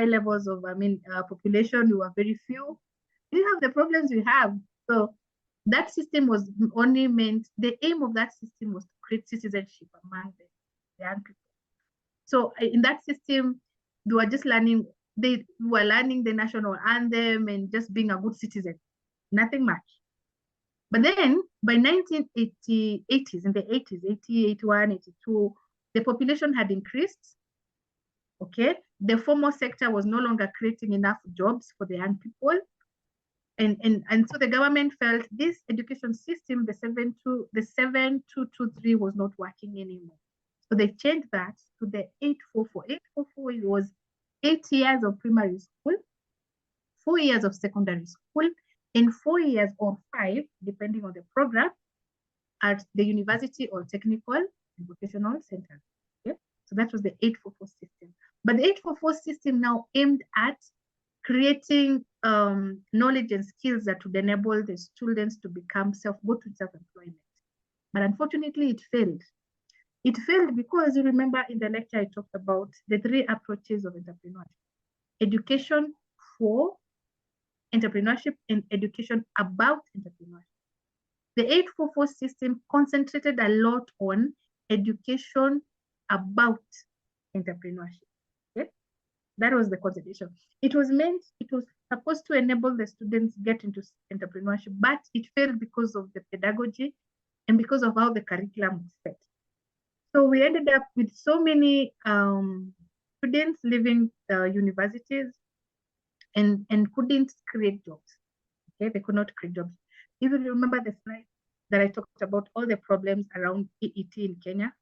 levels of population. We were very few. We didn't have the problems we have. So that system was only meant, the aim of that system was to create citizenship among the young people. So in that system, they were just learning, they were learning the national anthem and just being a good citizen, nothing much. But then by 1980s, in the 80s, 80, 81, 82, the population had increased. Okay, the formal sector was no longer creating enough jobs for the young people. And so the government felt this education system, the 7223 was not working anymore. So they changed that to the 844. 844 was 8 years of primary school, 4 years of secondary school, and 4 years or 5, depending on the program, at the university or technical and vocational center. Okay? So that was the 844 system. But the 844 system now aimed at creating knowledge and skills that would enable the students to go to self-employment. But unfortunately, it failed. It failed because you remember in the lecture I talked about the 3 approaches of entrepreneurship: education for entrepreneurship and education about entrepreneurship. The 844 system concentrated a lot on education about entrepreneurship. Okay? That was the concentration. It was supposed to enable the students get into entrepreneurship, but it failed because of the pedagogy and because of how the curriculum was set. So we ended up with so many students leaving universities and couldn't create jobs. Okay, they could not create jobs. If you remember the slide that I talked about, all the problems around EET in Kenya,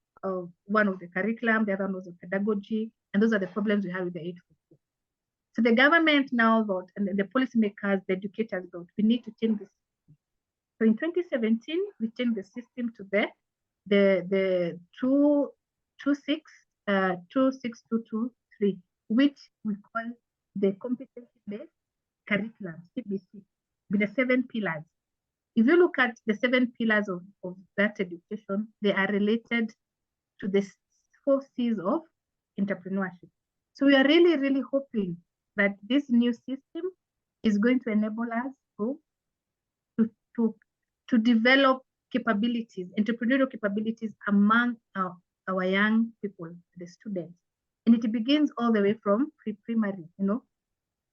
one of the curriculum, the other one was the pedagogy, and those are the problems we have with the 844. So the government now thought, and the policymakers, the educators thought, we need to change this. So in 2017, we changed the system to the the 26223, which we call the competency-based curriculum, CBC, with the 7 pillars. If you look at the 7 pillars of that education, they are related to the 4 C's of entrepreneurship. So we are really, really hoping that this new system is going to enable us to develop capabilities, entrepreneurial capabilities among our young people, the students. And it begins all the way from pre-primary,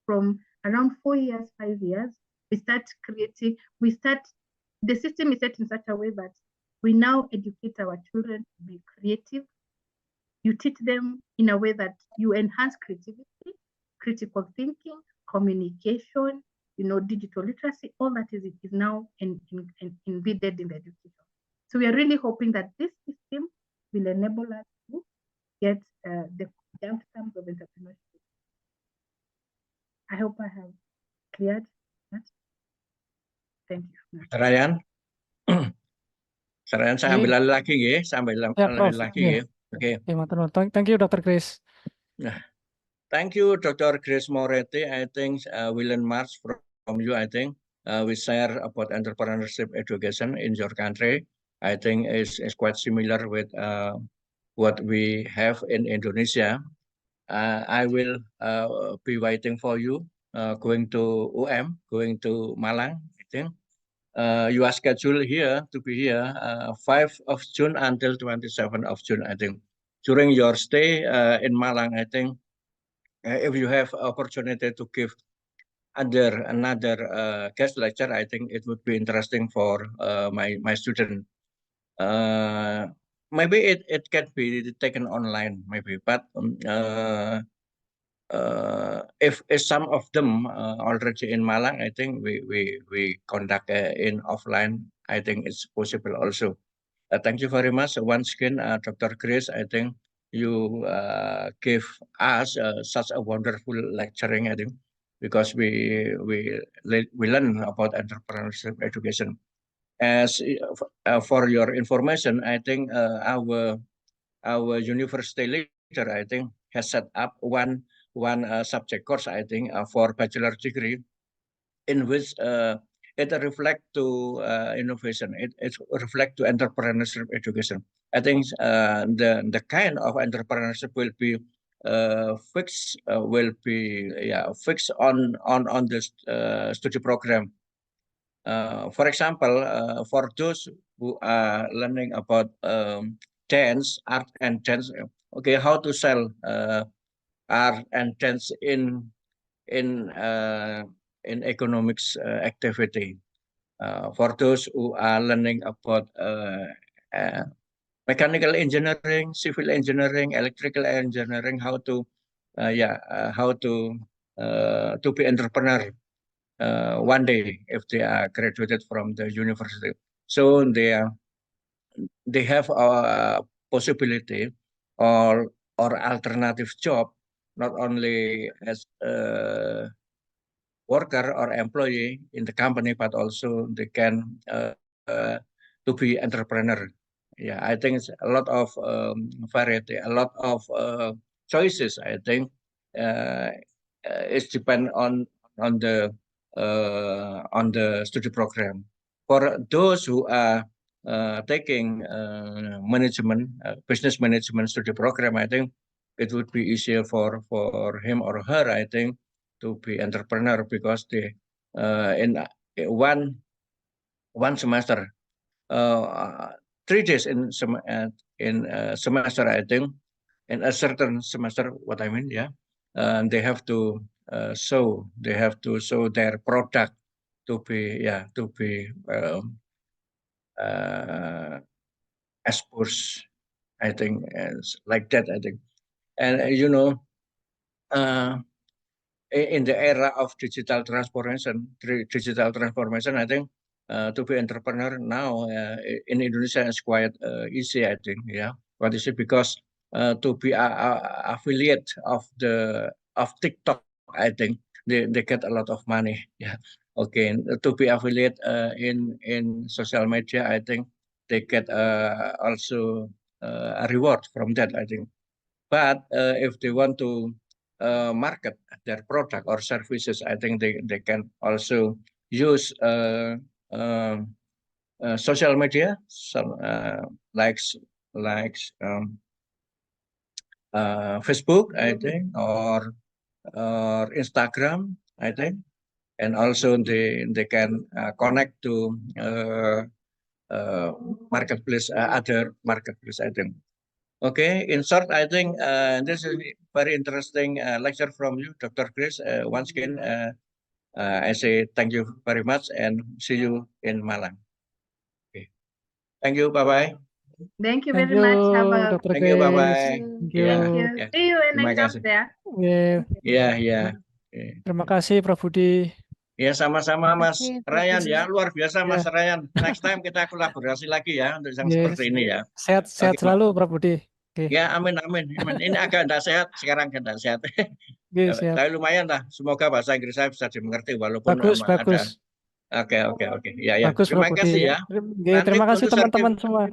from around 4 years, 5 years, we start creating, the system is set in such a way that we now educate our children to be creative. You teach them in a way that you enhance creativity, critical thinking, communication, digital literacy, all that is now embedded in the education. So we are really hoping that this system will enable us to get the outcomes of entrepreneurship. I hope I have cleared that. Thank you. Ryan. Ryan, saya Oke. ambil alih lagi ya, saya ambil Ya, alih Prof. lagi Iya. ya. Oke. Oke, matur nuwun. Thank you, Dr. Chris. Thank you, Dr. Grace Mureithi. I think we learn much from you. I think we share about entrepreneurship education in your country. I think is quite similar with what we have in Indonesia. I will be waiting for you going to UM, going to Malang. I think you are scheduled here to be here 5 of June until 27 of June. I think during your stay in Malang, I think if you have opportunity to give another guest lecture, I think it would be interesting for my student. Maybe it can be taken online, maybe, but if some of them already in Malang, I think we conduct in offline. I think it's possible also. Thank you very much once again, Dr. Grace. I think you gave us such a wonderful lecturing. I think because we learn about entrepreneurship education. As for your information, I think our university leader, I think, has set up one subject course, I think, for bachelor degree, in which it reflects to innovation. It reflects to entrepreneurship education. I think the kind of entrepreneurship will be fixed on this study program. For example, for those who are learning about dance, art and dance, okay, how to sell art and dance in economics activity. For those who are learning about mechanical engineering, civil engineering, electrical engineering, how to be entrepreneur one day if they are graduated from the university. So they have a possibility or alternative job, not only as a worker or employee in the company, but also they can to be entrepreneur. Yeah, I think it's a lot of variety, a lot of choices. I think it depends on the study program. For those who are taking management, business management study program, I think it would be easier for him or her, I think, to be entrepreneur because they in one semester, 3 days in semester, I think, in a certain semester, what I mean, yeah, they have to show their product to be exposed, I think, like that, I think. And in the era of digital transformation, I think to be entrepreneur now in Indonesia is quite easy, I think. Yeah, what is it? Because to be affiliate of TikTok, I think they get a lot of money. Yeah, okay. To be affiliate in social media, I think they get also a reward from that, I think. But if they want to market their product or services, I think they can also use social media, some likes Facebook, I think, or Instagram, I think, and also they can connect to marketplace, other marketplace, I think. Okay, in short, I think this is very interesting lecture from you, Dr. Chris. Once again, I say thank you very much and see you in Malang. Okay, thank you. Bye bye. Thank you Thank very much. Have you, a Dr. Thank you. Bye Chris. bye. Thank thank you. you. Yeah. See you when Terima I come kasih. there. Yeah. Iya, iya. Terima kasih, Prof. Budi. Ya, sama-sama Mas kasih, Prof. Ryan Budi. ya, luar biasa Mas Ya. Ryan. Next time kita kolaborasi lagi ya untuk yang Yes. seperti ini ya. Sehat Oke, selalu, Prof. Budi. Oke. Ya, amin, amin, amin. Ini agak tidak sehat, sekarang tidak sehat. Oke, siap. Tapi lumayan lah, semoga bahasa Inggris saya bisa dimengerti walaupun Bagus, ada. bagus. Oke. Ya, ya. Bagus, Terima Prof. kasih Budi. ya. Oke, Nanti terima kasih untuk teman-teman semua.